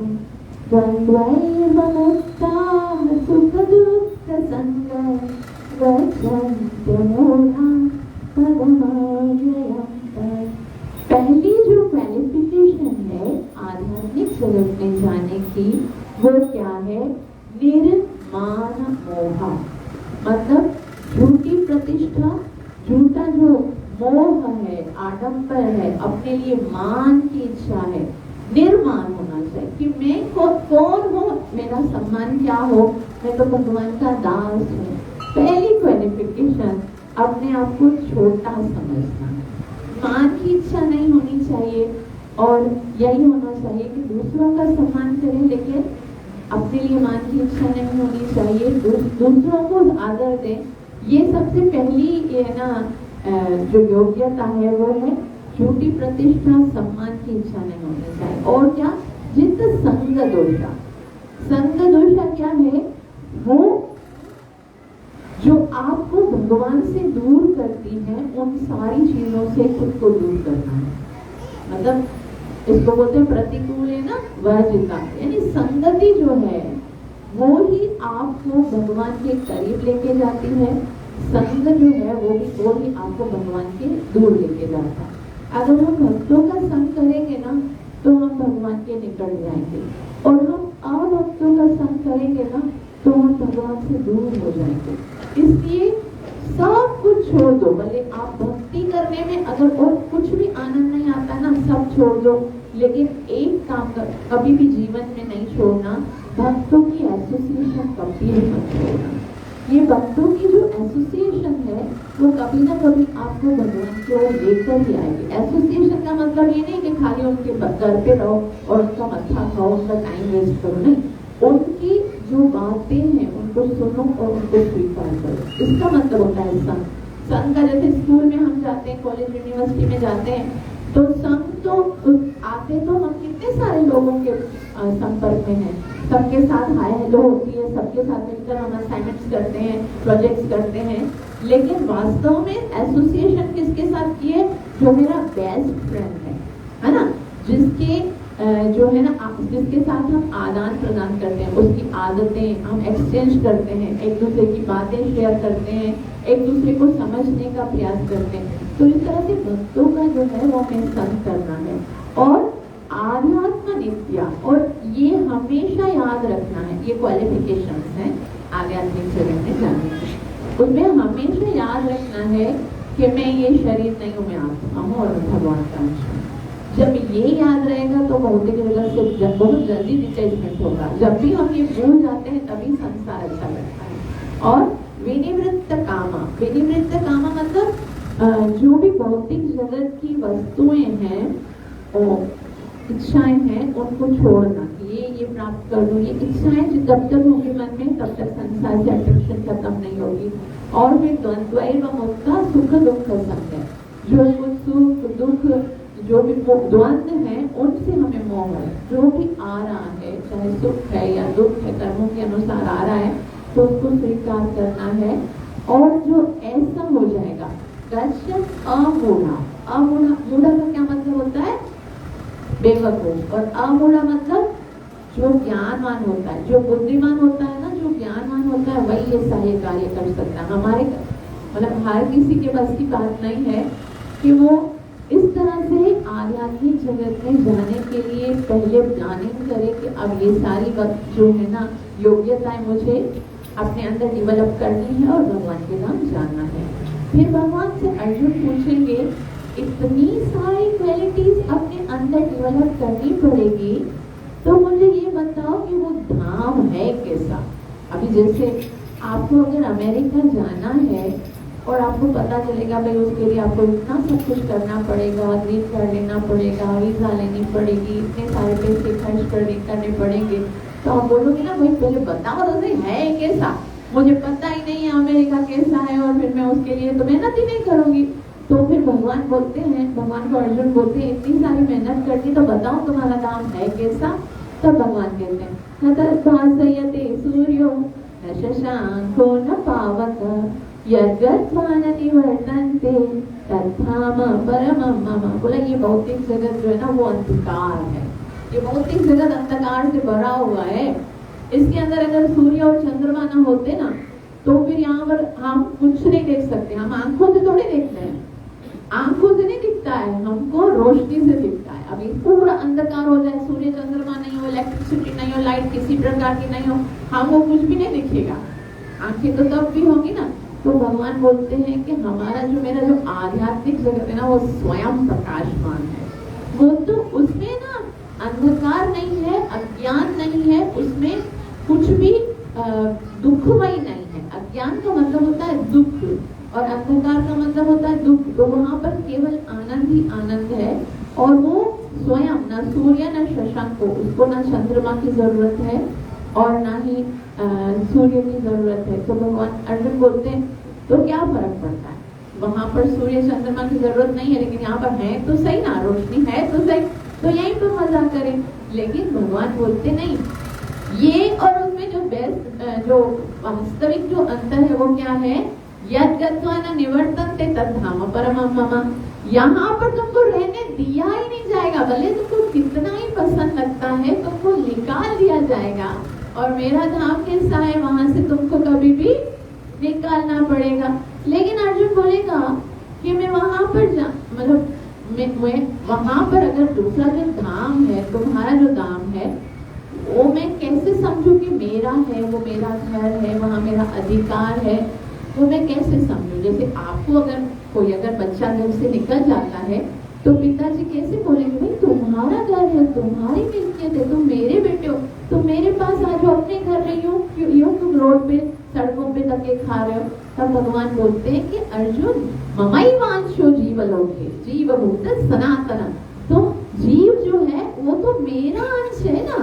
द्वन्द्वैव मुक्ताः सुख दुःख संग गच्छन्त्य मूढाः पदमव्ययम्। पहली जो क्वालिफिकेशन जगत में जाने की, वो क्या है? निर्माण मोह, मतलब झूठी प्रतिष्ठा, झूठा जो मोह है, आडंबर है, अपने लिए मान की इच्छा है, निर्माण होना चाहिए कि मैं कौन हूँ, मेरा सम्मान क्या हो, मैं तो भगवान का दास हूँ। पहली क्वालिफिकेशन, अपने आप को छोटा समझना, मान की इच्छा नहीं होनी चाहिए, और यही होना चाहिए कि दूसरों का सम्मान करें, लेकिन अपने लिए मान की इच्छा नहीं होनी चाहिए, दूसरों को आदर दें। ये सबसे पहली ये ना जो योग्यता है वो है झूठी प्रतिष्ठा, सम्मान की इच्छा नहीं होनी चाहिए। और क्या? जित संग दोषा। संग दोषा क्या है? वो जो आपको भगवान से दूर करती है, उन सारी चीजों से खुद को दूर करना है। मतलब इसको बोलते हैं प्रतिकूल है ना वर्जिता, यानी संगति जो है वो ही आपको भगवान के करीब लेके जाती है, संग जो है वो ही आपको भगवान के दूर लेके जाता है। अगर हम भक्तों का संग करेंगे ना तो हम भगवान के निकट जाएंगे, और हम अभक्तों का संग करेंगे ना तो हम भगवान से दूर हो जाएंगे। इसलिए सब कुछ छोड़ दो, भले आप भक्ति करने में अगर और कुछ भी आनंद नहीं आता ना, सब छोड़ दो, लेकिन एक काम कर, कभी भी जीवन में नहीं छोड़ना, भक्तों की एसोसिएशन कभी भी मत छोड़ना। ये भक्तों की जो एसोसिएशन है वो कभी ना कभी आपको भगवान की ओर लेकर ही आएगी। एसोसिएशन का मतलब ये नहीं कि खाली उनके घर पे रहो और उनका मत्था खाओ, उनका टाइम वेस्ट करो, नहीं, उनकी जो बातें हैं उनको सुनो और उनको स्वीकार करो, इसका मतलब होता है संग। संग का जैसे स्कूल में हम जाते हैं, कॉलेज यूनिवर्सिटी में जाते हैं, तो संग तो आते तो हम कितने सारे लोगों के संपर्क में हैं, सबके साथ हाय हेलो होती है, सबके साथ मिलकर हम असाइनमेंट्स करते हैं, प्रोजेक्ट्स करते हैं, लेकिन वास्तव में एसोसिएशन किसके साथ किए? जो मेरा बेस्ट फ्रेंड है ना, जिसके जो है ना, जिसके साथ हम आदान प्रदान करते हैं, उसकी आदतें हम एक्सचेंज करते हैं, एक दूसरे की बातें शेयर करते हैं, एक दूसरे को समझने का प्रयास करते हैं। तो इस तरह से भक्तों का जो है वो हमें संग करना है। और आध्यात्म नित्या, और ये हमेशा याद रखना है, ये क्वालिफिकेशंस हैं आध्यात्मिक जगत में जाने की। उसमें हमेशा याद रखना है कि मैं ये शरीर नहीं हूँ, मैं आत्मा हूँ और भगवान का अंश हूँ। जब ये याद रहेगा तो भौतिक जगत से बहुत जल्दी डिटैचमेंट होगा। जब भी हम ये भूल जाते हैं तभी संसार अच्छा लगता है। और विनिवृत्त कामा, विनिवृत्त कामा मतलब जो भी भौतिक जगत की वस्तुएं हैं और इच्छाएं हैं उनको छोड़ना, ये प्राप्त कर लूँ, ये इच्छाएं जब तक होगी मन में तब तक संसार से अट्रैक्शन खत्म नहीं होगी। और फिर द्वंद्वैव मुक्ता सुख दुख संग है, जो कुछ सुख दुख जो भी द्वंद्व है उनसे हमें मोह है। जो भी आ रहा है, चाहे सुख है या दुख है, कर्मों के अनुसार आ रहा है तो उसको स्वीकार करना है। और जो ऐसा हो जाएगा, अमूढ़ा, मूढ़ा का क्या मतलब होता है? बेवकूफ। और अमूढ़ा मतलब जो ज्ञानवान होता है, जो बुद्धिमान होता है ना, जो ज्ञानवान होता है वही ये सारे कार्य कर सकता है। हमारे मतलब हर किसी के बस की बात नहीं है कि वो इस तरह से आध्यात्मिक जगत में जाने के लिए पहले प्लानिंग करे कि अब ये सारी वक्त जो है ना योग्यताएं मुझे अपने अंदर डेवलप करनी है और भगवान के नाम जानना है। फिर भगवान से अर्जुन पूछेंगे, इतनी सारी क्वालिटीज अपने अंदर डेवलप करनी पड़ेगी, तो मुझे ये बताओ कि वो धाम है कैसा। अभी जैसे आपको अगर अमेरिका जाना है और आपको पता चलेगा भाई उसके लिए आपको इतना सब कुछ करना पड़ेगा, ग्रीन कार्ड लेना पड़ेगा, वीजा लेनी पड़ेगी, इतने सारे पैसे खर्च करने पड़ेंगे, तो आप बोलोगे ना भाई पहले बताओ तो सही है कैसा, मुझे पता ही नहीं है अमेरिका कैसा है और फिर मैं उसके लिए तो मेहनत ही नहीं करूंगी। तो फिर भगवान बोलते हैं, भगवान को अर्जुन बोलते हैं, इतनी सारी मेहनत करनी तो बताओ तुम्हारा काम है कैसा। तब भगवान कहते हैं, न तद्भासयते सूर्यो न शशांको न पावक यद्गत्वान निवर्तन्ते तद्धाम परमं मम। बोला ये भौतिक जगत जो है ना वो अंधकार है, ये भौतिक जगत अंधकार से भरा हुआ है। इसके अंदर अगर सूर्य और चंद्रमा ना होते ना तो फिर यहाँ पर हम कुछ नहीं देख सकते। हम आंखों से थोड़े देखते हैं, आंखों से नहीं दिखता है, हमको रोशनी से दिखता है। अभी पूरा अंधकार हो जाए, सूर्य चंद्रमा नहीं हो, इलेक्ट्रिसिटी नहीं हो, लाइट किसी प्रकार की नहीं हो, हमको कुछ भी नहीं दिखेगा, आंखें तो तब भी होंगी ना। तो भगवान बोलते हैं कि हमारा जो मेरा जो आध्यात्मिक जगत है ना वो स्वयं प्रकाशमान है, वो तो उसमें ना अंधकार नहीं है, अज्ञान नहीं है, उसमें कुछ भी दुखमय नहीं है। अज्ञान का मतलब होता है दुख और अंधकार का मतलब होता है दुख, तो वहां पर केवल आनंद ही आनंद है। और वो स्वयं न सूर्य न शशांक को, उसको न चंद्रमा की जरूरत है और ना ही सूर्य की जरूरत है। तो भगवान अर्जुन बोलते हैं तो क्या फर्क पड़ता है, वहां पर सूर्य चंद्रमा की जरूरत नहीं है, लेकिन यहाँ पर है तो सही ना, रोशनी है तो सही, तो यहीं पर मजा करें। लेकिन भगवान बोलते नहीं, ये और उसमें जो बेस्ट जो वास्तविक जो अंतर है वो क्या है, यद गत्वा न निवर्तन्ते तद्धाम परमं मम, यहाँ पर तुमको रहने दिया ही नहीं जाएगा, भले तुमको कितना ही पसंद लगता है तुमको निकाल दिया जाएगा, और मेरा धाम कैसा है वहां से तुमको कभी भी निकालना पड़ेगा। लेकिन अर्जुन बोलेगा कि मैं वहां पर मतलब मैं वहां पर अगर दूसरा जो धाम है, तुम्हारा जो धाम है, वो मैं कैसे समझूं कि मेरा है, वो मेरा घर है, वहाँ मेरा अधिकार है, वो मैं कैसे समझूं। जैसे आपको अगर कोई बच्चा घर से निकल जाता है तो पिताजी कैसे बोलेंगे, भाई तुम्हारा घर है, तुम्हारी मिल्कियत है, तुम मेरे बेटे हो, तुम मेरे पास आ जाओ, अपने घर नहीं हो, क्यों तुम रोड पे सड़कों पे धक्के खा रहे हो। तब भगवान बोलते हैं कि अर्जुन ममई वांशो जीवलोके जीवभूत सनातन, तो जीव जो है वो तो मेरा अंश है ना,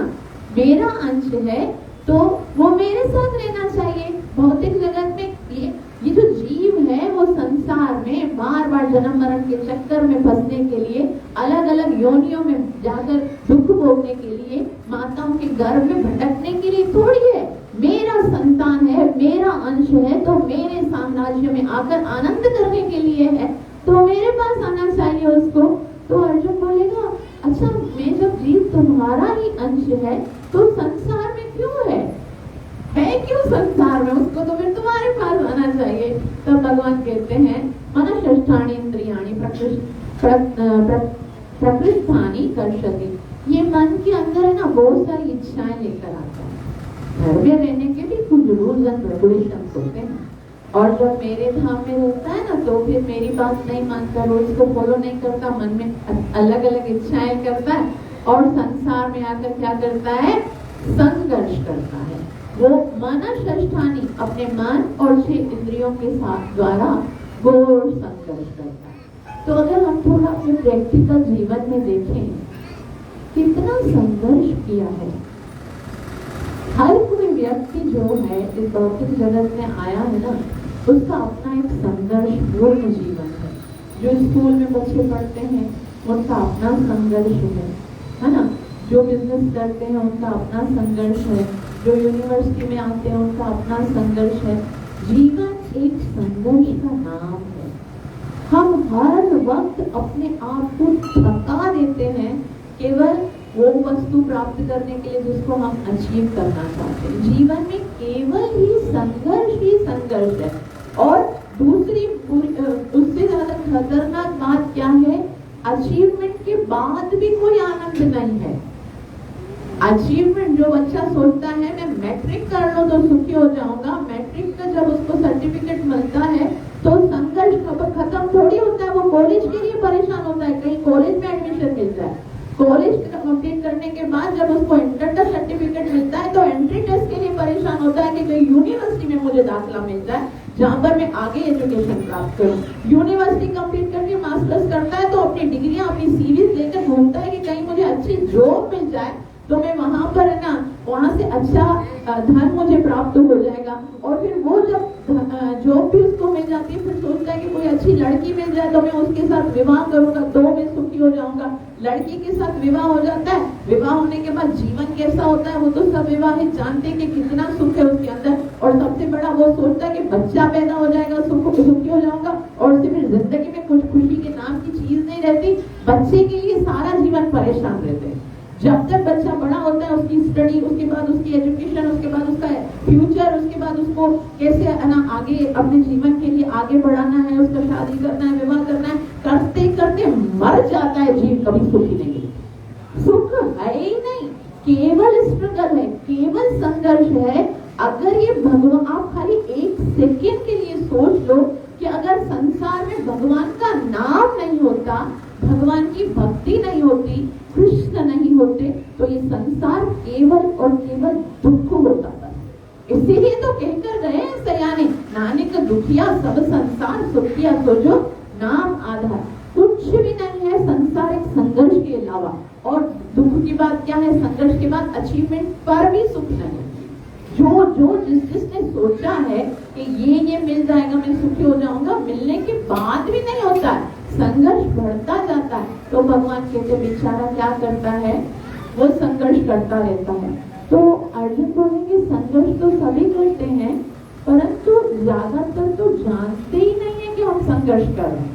मेरा अंश है, तो वो मेरे साथ रहना चाहिए। भौतिक जगत में ये जो जीव है वो संसार में बार बार जन्म मरण के चक्कर में फंसने के लिए, अलग अलग योनियों में जाकर दुख भोगने के लिए, माताओं के गर्भ में भटकने के लिए थोड़ी है। मेरा संतान है, मेरा अंश है, तो मेरे साम्राज्य में आकर आनंद करने के लिए है, तो मेरे पास आना चाहिए उसको। तो अर्जुन बोलेगा अच्छा, मैं जब जीव तुम्हारा ही अंश है तो संसार में क्यों है क्यों संसार में, उसको तो फिर तुम्हारे पास आना चाहिए। तब भगवान कहते हैं मनःषष्ठानि इंद्रियाणि प्रकृष्ठानि कर्षति, ये मन के अंदर है ना बहुत सारी इच्छाएं लेकर आता है। घर में रहने के भी कुछ रूल्स एंड रेगुलेशंस होते हैं, और जब मेरे धाम में रहता है ना तो फिर मेरी बात नहीं मानता, रूल्स को फॉलो नहीं करता, मन में अलग अलग इच्छाएं करता है, और संसार में आकर क्या करता है, संघर्ष करता है। वो मनःषष्ठानि अपने मन और 6 इंद्रियों के साथ द्वारा घोर संघर्ष करता है। तो अगर हम थोड़ा अपने प्रैक्टिकल जीवन में देखें कितना संघर्ष किया है, हर कोई व्यक्ति जो है इस भौतिक जगत में आया है ना, उसका अपना एक संघर्ष पूर्ण जीवन है। जो स्कूल में बच्चे पढ़ते हैं उनका अपना संघर्ष है ना, जो बिजनेस करते हैं उनका अपना संघर्ष है, जो यूनिवर्सिटी में आते हैं उनका अपना संघर्ष है। जीवन एक संघर्ष का नाम है। हम हर वक्त अपने आप को थका देते हैं केवल वो वस्तु प्राप्त करने के लिए जिसको हम अचीव करना चाहते हैं। जीवन में केवल ही संघर्ष है। और दूसरी उससे ज्यादा खतरनाक बात क्या है, अचीवमेंट के बाद भी कोई आनंद नहीं है। अचीवमेंट जो बच्चा सोचता है मैं मैट्रिक कर लो तो सुखी हो जाऊंगा, मैट्रिक का जब उसको सर्टिफिकेट मिलता है तो संघर्ष खत्म थोड़ी होता है, वो कॉलेज के लिए परेशान होता है, कहीं कॉलेज में एडमिशन मिल जाए। कॉलेज कंप्लीट करने के बाद जब उसको एंट्री टेस्ट सर्टिफिकेट मिलता है तो एंट्री टेस्ट के लिए परेशान होता है कि कहीं यूनिवर्सिटी में मुझे दाखिला मिल जाए जहाँ पर मैं आगे एजुकेशन प्राप्त करूं। यूनिवर्सिटी कंप्लीट करके मास्टर्स करता है तो अपनी डिग्रियां अपनी सीरीज लेकर घूमता है कि कहीं मुझे अच्छी जॉब मिल जाए तो मैं वहां पर है ना, वहां से अच्छा धन मुझे प्राप्त हो जाएगा। और फिर वो जब जॉब भी उसको मिल जाती है फिर सोचता है कि कोई अच्छी लड़की मिल जाए तो मैं उसके साथ विवाह करूंगा तो मैं सुखी हो जाऊंगा। लड़की के साथ विवाह हो जाता है, विवाह होने के बाद जीवन कैसा होता है वो तो सब विवाहित जानते हैं कि कितना सुख है उसके अंदर। और सबसे बड़ा वो सोचता है कि बच्चा पैदा हो जाएगा सुखी हो जाऊंगा, और उससे फिर जिंदगी में कुछ खुशी के नाम की चीज नहीं रहती। बच्चे के लिए सारा जीवन परेशान रहते हैं। जब तक बच्चा बड़ा होता है उसकी स्टडी, उसके बाद उसकी एजुकेशन, उसके बाद उसका फ्यूचर, उसके बाद उसको कैसे है ना आगे अपने जीवन के लिए आगे बढ़ाना है, उसका शादी करना है, विवाह करना है, करते करते मर जाता है जीव, कभी सुखी नहीं है। सुख है ही नहीं, केवल स्ट्रगल है, केवल संघर्ष है। अगर ये भगवान, आप खाली एक सेकेंड के लिए सोच लो कि अगर संसार में भगवान का नाम नहीं होता, भगवान की भक्ति नहीं होती, कृष्ण नहीं होते, तो ये संसार केवल और केवल दुख होता था। इसीलिए तो कहकर गए सयाने, नानक दुखिया सब संसार सुखिया, सोचो नाम आधार। कुछ भी नहीं है संसार एक संघर्ष के अलावा। और दुख की बात क्या है, संघर्ष के बाद अचीवमेंट पर भी सुख नहीं। जो जिसने सोचा है कि ये मिल जाएगा, मैं सुखी हो जाऊंगा, मिलने के बाद भी नहीं होता है, संघर्ष बढ़ता जाता है। तो भगवान कहते बेचारा क्या करता है, वो संघर्ष करता रहता है। तो अर्जुन बोलेंगे संघर्ष तो सभी करते हैं, परंतु ज्यादातर तो जानते ही नहीं है कि हम संघर्ष कर रहे हैं।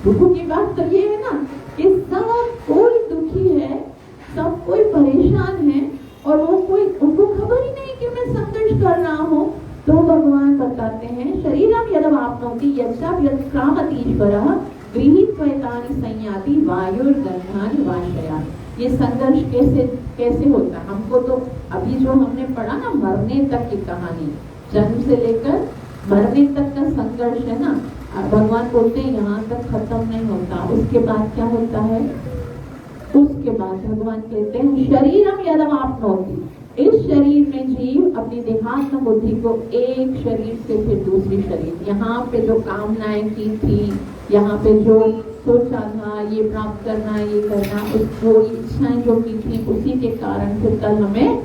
दुख की बात तो ये है ना कि सब कोई दुखी है, सब कोई परेशान है, और वो कोई, उनको खबर ही नहीं कि मैं संघर्ष कर रहा हूँ। तो भगवान बताते हैं शरीरम यदवाप्नोति यत्क्रामतीश्वरः गृहीत्वैतानि संयाति वायुर्गन्धानि वाशयात्। ये संघर्ष कैसे होता है, हमको तो अभी जो हमने पढ़ा ना, मरने तक की कहानी, जन्म से लेकर मरने तक का संघर्ष है ना। भगवान बोलते हैं यहाँ तक खत्म नहीं होता, उसके बाद क्या होता है, उसके बाद भगवान कहते हैं शरीरम यदवाप्नोति, इस शरीर में जीव अपनी देहात्म बुद्धि को एक शरीर से फिर दूसरी शरीर, यहाँ पे जो कामनाएं की थी, यहाँ पे जो सोचा था ये प्राप्त करना, ये करना, उसको इच्छाएं जो की थी, उसी के कारण फिर कल हमें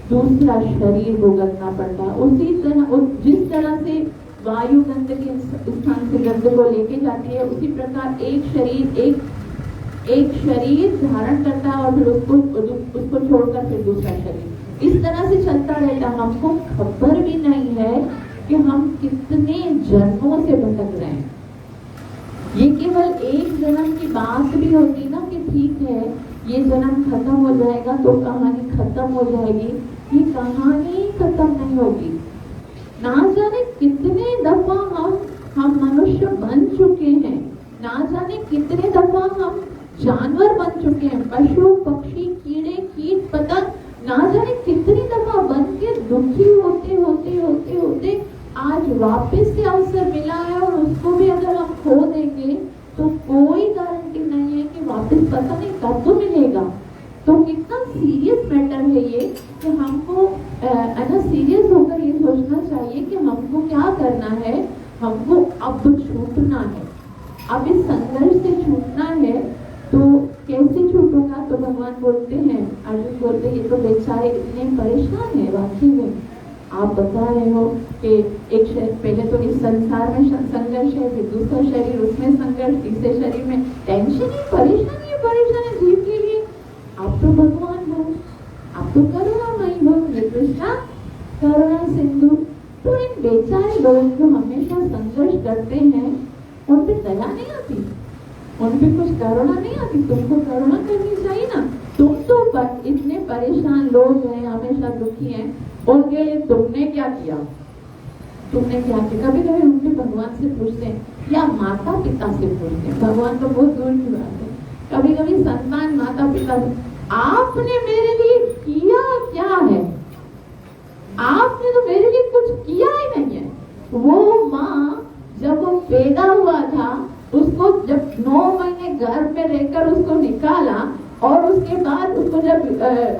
दूसरा शरीर भुगतना पड़ता। उसी तरह जिस तरह से वायु गंध के स्थान से गंध को लेके जाती है, उसी प्रकार एक शरीर धारण करता है और फिर उसको छोड़कर फिर दूसरा शरीर, इस तरह से चलता रहता। हमको खबर भी नहीं है कि हम कितने जन्मों से भटक रहे हैं। ये केवल एक जन्म की बात भी होती ना कि ठीक है ये जन्म खत्म हो जाएगा तो कहानी खत्म हो जाएगी, ये कहानी खत्म नहीं होगी। ना जाने कितने दफा हम मनुष्य बन चुके हैं, ना जाने कितने दफा हम जानवर बन चुके हैं, पशु पक्षी कीड़े कीट पतंग, ना जाने कितनी दफा बन के दुखी होते होते होते होते आज वापस से अवसर मिला है, और उसको भी अगर हम खो देंगे तो कोई गारंटी नहीं है कि वापस पता नहीं कब तो मिलेगा। तो कितना सीरियस मैटर है ये कि हमको सीरियस होकर ये सोचना चाहिए कि हमको क्या करना है, हमको अब छूटना है, अब इस संघर्ष से छूटना है। तो कैसे छूटूंगा, तो भगवान बोलते हैं, अर्जुन बोलते हैं ये तो बेचारे इतने परेशान है, वाकई में आप बता रहे हो कि एक शरीर, पहले तो इस संसार में संघर्ष है, फिर दूसरा शरीर उसमें संघर्ष, तीसरे शरीर में टेंशन ही परेशान है जीव के लिए। आप तो भगवान हो, आप तो करुणामयी हो, ये कृष्णा करुणा सिंधु। तो इन बेचारे लोग जो हमेशा संघर्ष करते हैं, उन पे दया नहीं आती, उन पे कुछ करुणा नहीं आती। तुमको करुणा करनी चाहिए ना, तुम तो इतने परेशान लोग हैं, हमेशा दुखी हैं, उनके लिए तुमने क्या किया, तुमने क्या किया। कभी कभी उनके भगवान से पूछते हैं या माता पिता से पूछते हैं, भगवान तो बहुत दूर की बात है, कभी कभी संतान माता पिता, आपने मेरे लिए किया क्या है, आपने तो मेरे लिए कुछ किया ही नहीं है। वो माँ जब वो पैदा हुआ था, उसको जब 9 महीने घर में रहकर उसको निकाला, और उसके बाद उसको जब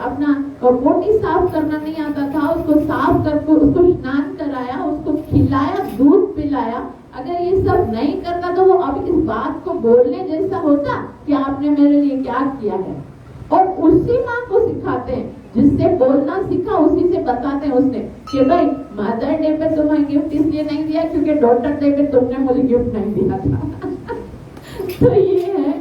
अपना पोटी साफ करना नहीं आता था, उसको साफ करके उसको स्नान कराया, उसको खिलाया, दूध पिलाया। अगर ये सब नहीं करता तो वो अब इस बात को बोलने जैसा होता कि आपने मेरे लिए क्या किया है। और उसी माँ को सिखाते हैं, जिससे बोलना सीखा उसी से बताते हैं उसने कि भाई मदर डे पे तुम्हें गिफ्ट इसलिए नहीं दिया क्योंकि डॉटर डे पे तुमने मुझे गिफ्ट नहीं दिया था। तो ये है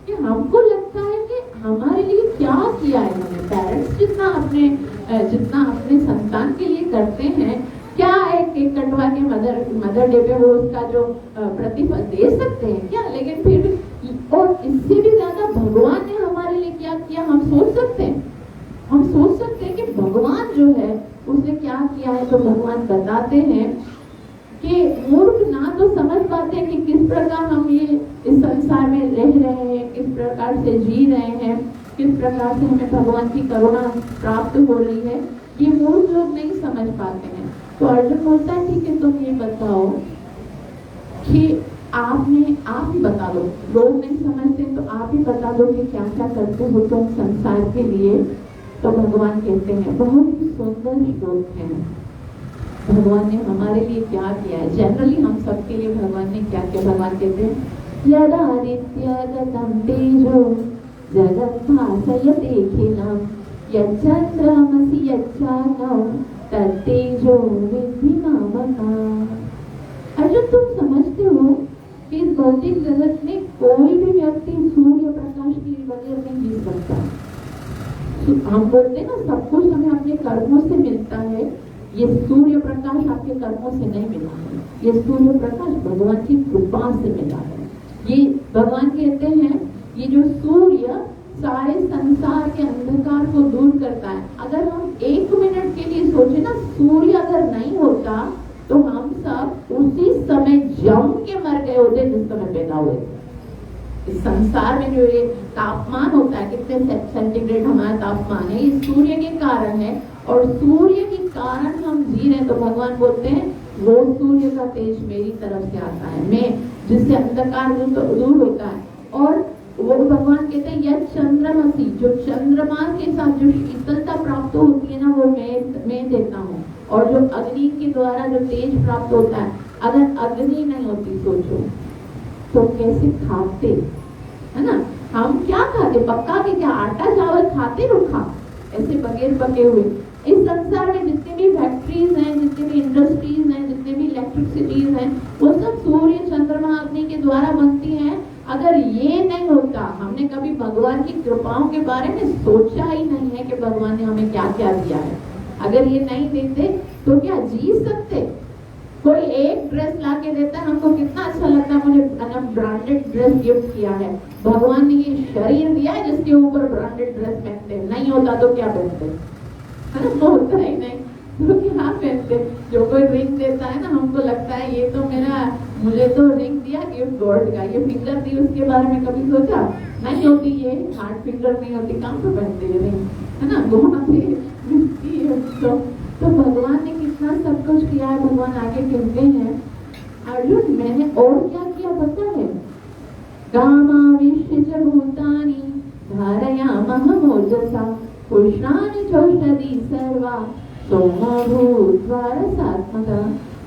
कि हमको लगता है कि हमारे लिए क्या किया है हमने। पेरेंट्स जितना अपने संतान के लिए करते हैं, क्या एक केक कटवा के मदर डे पे वो उसका जो प्रतिफल दे सकते हैं क्या, लेकिन फिर भी, और इससे भी ज्यादा भगवान ने हमारे लिए क्या किया हम सोच सकते हैं। हम सोच सकते हैं कि भगवान जो है उसने क्या किया है, तो भगवान बताते हैं कि मूर्ख ना तो समझ पाते हैं कि किस प्रकार हम ये इस संसार में रह रहे हैं, किस प्रकार से जी रहे हैं, किस प्रकार से हमें भगवान की करुणा प्राप्त हो रही है, ये मूर्ख लोग नहीं समझ पाते हैं। तो अर्जुन बोलता है ठीक है, तुम ये बताओ कि आप ही बता दो, लोग नहीं समझते तो आप ही बता दो कि क्या क्या करते हो तुम संसार के लिए। तो भगवान कहते हैं, बहुत ही सुंदर श्लोक है, भगवान ने हमारे लिए क्या किया है, जनरली हम सबके लिए भगवान ने क्या किया। भगवान कहते हैं, यदादित्यगतं तेजो जगद्भासयतेऽखिलं यच्चन्द्रमसि यच्चाग्नौ तत्तेजो विद्धि मामकम्। अर्जुन, तुम समझते हो कि इस भौतिक जगत में कोई भी व्यक्ति सूर्य प्रकाश के बगैर नहीं जी सकता। हम बोलते हैं ना, सब कुछ हमें अपने कर्मों से मिलता है, ये सूर्य प्रकाश आपके कर्मों से नहीं मिला है, ये सूर्य प्रकाश भगवान की कृपा से मिला है। ये भगवान कहते हैं, ये जो सूर्य सारे संसार के अंधकार को दूर करता है। अगर हम 1 मिनट के लिए सोचे ना, सूर्य अगर नहीं होता तो हम सब उसी समय जम के मर गए होते जिस समय पैदा हुए थे। इस संसार में जो ये तापमान होता है, कितने सेंटीग्रेड हमारा तापमान है, ये सूर्य के कारण है, और सूर्य के कारण हम जी रहे हैं। तो भगवान बोलते हैं, वो सूर्य का तेज मेरी तरफ से आता है, मैं जिससे अंधकार दूर होता है। और वो भगवान कहते हैं, यह चंद्रमसी, जो चंद्रमा के साथ जो शीतलता प्राप्त होती है ना, वो मैं देता हूँ। और जो अग्नि के द्वारा जो तेज प्राप्त होता है, अगर अग्नि नहीं होती सोचो तो कैसे खाते, है ना, हम क्या खाते, पक्का के क्या आटा चावल खाते, रुखा ऐसे बगैर पके हुए। इस संसार में जितने भी फैक्ट्रीज हैं, जितने भी इंडस्ट्रीज हैं, जितने भी इलेक्ट्रिसिटीज हैं, वो सब सूर्य चंद्रमा अग्नि के द्वारा बनती हैं। अगर ये नहीं होता, हमने कभी भगवान की कृपाओं के बारे में सोचा ही नहीं है कि भगवान ने हमें क्या क्या दिया है। अगर ये नहीं देते तो क्या जी सकते? कोई एक ड्रेस ला के देता है, हमको कितना अच्छा लगता है, मुझे ब्रांडेड ड्रेस गिफ्ट किया है। भगवान ने ये शरीर दिया है जिसके ऊपर ब्रांडेड ड्रेस पहनते हैं, नहीं होता तो क्या पहनते, है ना, होता ही नहीं तो क्या पहनते। जो कोई रिंग देता है ना, हमको लगता है ये तो मुझे तो रिंग दिया गिफ्ट गोल्ड का, ये फिंगर दी, उसके बारे में कभी सोचा नहीं होती, ये हार्ड फिंगर नहीं होती, कहाँ पे पहनते ये रिंग, है ना, बहुत ही। तो भगवान ने कितना सब कुछ किया है। भगवान आगे कहते हैं, अर्जुन मैंने और क्या किया पता है, कामाविश्य च भूतानि धारयामहमोजसा पुष्णानि चौषधि सर्वा सोमो भूत्वा रसात्मका।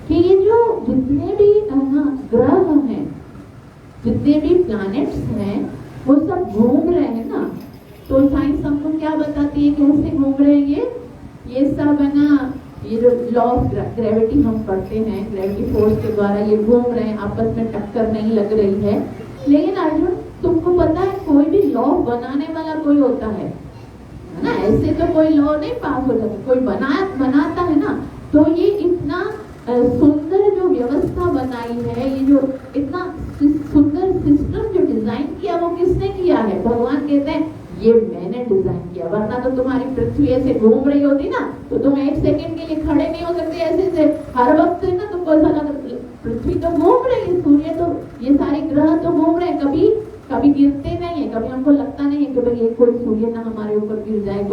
कि ये जो जितने भी ग्रह हैं, जितने भी प्लैनेट्स हैं, वो सब घूम रहे हैं ना। तो साइंस हमको क्या बताती है, कैसे घूम रहे हैं ये सब है ना, ये जो लॉ ऑफ ग्रेविटी हम पढ़ते हैं, ग्रेविटी फोर्स के द्वारा ये घूम रहे हैं, आपस में टक्कर नहीं लग रही है। लेकिन अर्जुन, तुमको पता है कोई भी लॉ बनाने वाला कोई होता है ना, ऐसे तो कोई लॉ नहीं पास हो जाता, कोई बनाता है ना। तो ये इतना सुंदर जो व्यवस्था बनाई है, ये जो इतना सुंदर सिस्टम जो डिजाइन किया, वो किसने किया है? भगवान कहते हैं ये मैंने डिजाइन किया, वरना तो तुम्हारी पृथ्वी ऐसे घूम रही होती ना, तो तुम 1 सेकंड के लिए खड़े नहीं हो सकते ऐसे से हर वक्त ना, तुमको ऐसा लग पृथ्वी तो घूम रही है, सूर्य तो, ये सारे ग्रह तो घूम रहे हैं, कभी गिरते नहीं है, कभी हमको लगता नहीं है कि भाई ये कोई सूर्य ना हमारे ऊपर गिर जाए,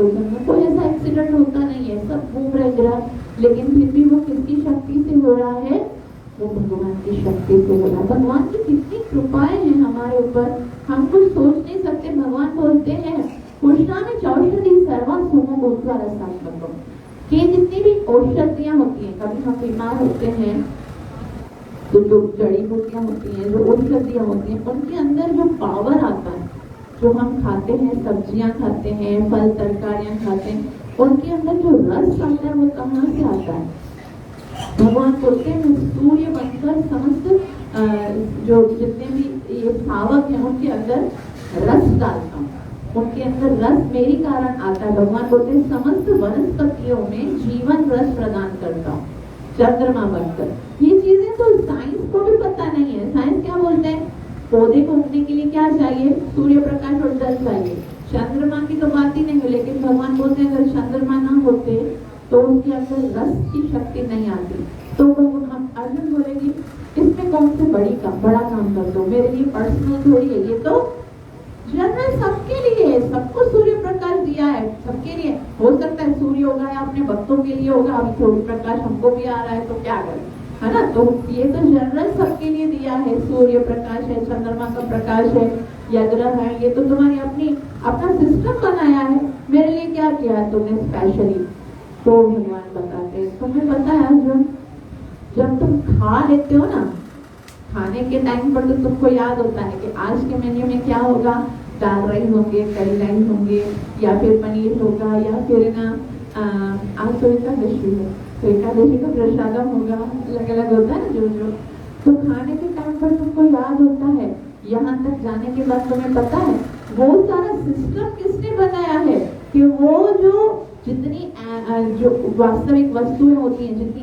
कोई ऐसा एक्सीडेंट होता नहीं है, सब घूम रहे ग्रह। लेकिन फिर भी वो किसकी शक्ति से हो रहा है? वो भगवान की शक्ति से हो रहा है। भगवान की कितनी कृपाएं हैं हमारे ऊपर, हम कुछ सोच नहीं सकते। भगवान बोलते हैं, पुष्णा में चौषधि सर्वा सोमो भूत्वा रसात्मकम्, कि जितनी भी औषधियां होती हैं, कभी हम बीमार होते हैं तो जो जड़ी बूटियां होती हैं, जो औषधियां होती हैं, उनके अंदर जो पावर आता है, जो हम खाते हैं, सब्जियां खाते हैं, फल तरकारियां खाते हैं, उनके अंदर जो रस आता है वो कहाँ से आता है? भगवान बोलते हैं, सूर्य बनकर समस्त जो जितने भी ये भावक हैं उनके अंदर रस डालता हूँ, उनके अंदर रस मेरी कारण आता है। भगवान बोलते हैं, समस्त वनस्पतियों में जीवन रस प्रदान करता हूँ चंद्रमा बनकर। ये चीजें तो साइंस को भी पता नहीं है। साइंस क्या बोलते हैं, पौधे को उगने के लिए क्या चाहिए? सूर्य प्रकाश और जल चाहिए। चंद्रमा की तो बात ही नहीं है। लेकिन भगवान बोलते हैं, अगर चंद्रमा ना होते तो उसके अंदर रस की शक्ति नहीं आती। तो वो हम अर्जुन बोलेगी इसमें कौन से बड़ा काम कर दो, मेरे लिए पर्सनल थोड़ी है, ये तो जनरल सबके लिए है, सबको सूर्य प्रकाश दिया है, सबके लिए। हो सकता है सूर्य होगा या अपने भक्तों के लिए होगा, अभी सूर्य प्रकाश हमको भी आ रहा है तो क्या करें, है ना। तो ये तो जनरल सबके लिए दिया है, सूर्य प्रकाश है, चंद्रमा का प्रकाश है, या ग्रह है, ये तो तुम्हारी अपना सिस्टम बनाया है। मेरे लिए क्या किया है तुमने स्पेशली। तो भगवान बताते हैं तुम्हें पता है अर्जुन, जब तुम खा लेते हो ना, खाने के टाइम पर तो तुमको याद होता है कि आज के मेन्यू में क्या होगा, दाल राइस होंगे, करी राइस होंगे, या फिर पनीर होगा, या फिर ना आज तो एकादशी है तो एकादशी का प्रसादम होगा, अलग अलग होता है जो तो खाने के टाइम पर तुमको याद होता है। यहाँ तक जाने के बाद तुम्हें पता है वो सारा सिस्टम किसने बनाया है कि वो जो जितनी जो वास्तविक वस्तुएं होती हैं, जितनी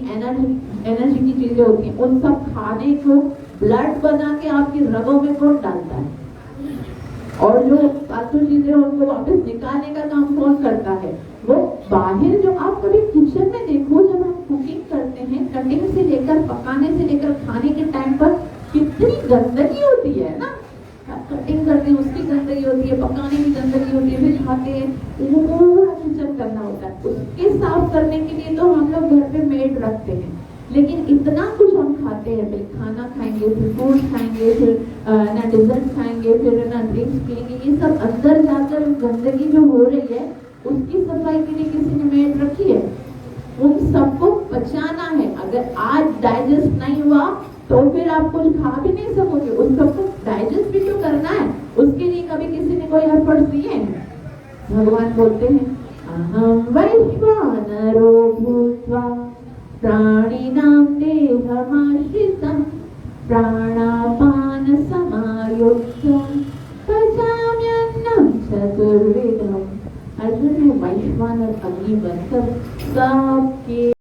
एनर्जी की चीजें होती हैं, उन सब खाने को ब्लड बना के आपकी रगों में कौन डालता है, और जो फालतू चीजें उनको वापस निकालने का काम कौन करता है, वो बाहर। जो आप कभी किचन में देखो, जब हम कुकिंग करते हैं, कटिंग से लेकर पकाने से लेकर खाने के टाइम पर कितनी गंदगी होती है ना, कटिंग करते हैं उसकी गंदगी होती है, पकाने की गंदगी होती है, फिर खाते हैं, पूरा किचन करना होता है। उसके साफ करने के लिए तो हम लोग घर पे मेड रखते हैं, लेकिन इतना कुछ हम खाते हैं, फिर खाना खाएंगे, फिर फ्रूट खाएंगे, फिर ना डिजर्ट खाएंगे, फिर ना ड्रिंक्स पिएंगे, ये सब अंदर जाकर गंदगी जो हो रही है उसकी सफाई के लिए किसी ने मेड रखी है। उन सबको बचाना है। अगर आज डाइजेस्ट नहीं हुआ तो फिर आप कुछ खा भी नहीं सकोगे, उन सबको डाइजेस्ट भी तो करना है, उसके लिए कभी किसी ने कोई एफर्ट दिए हैं। भगवान बोलते हैं अहम वैश्वानरो भूत्वा प्राणिनां देहमाश्रितं प्राणापान समायुक्तं पचाम्यन्नं चतुर्विधम्। अर्जुन में वैश्वानर अग्नि बनकर सबके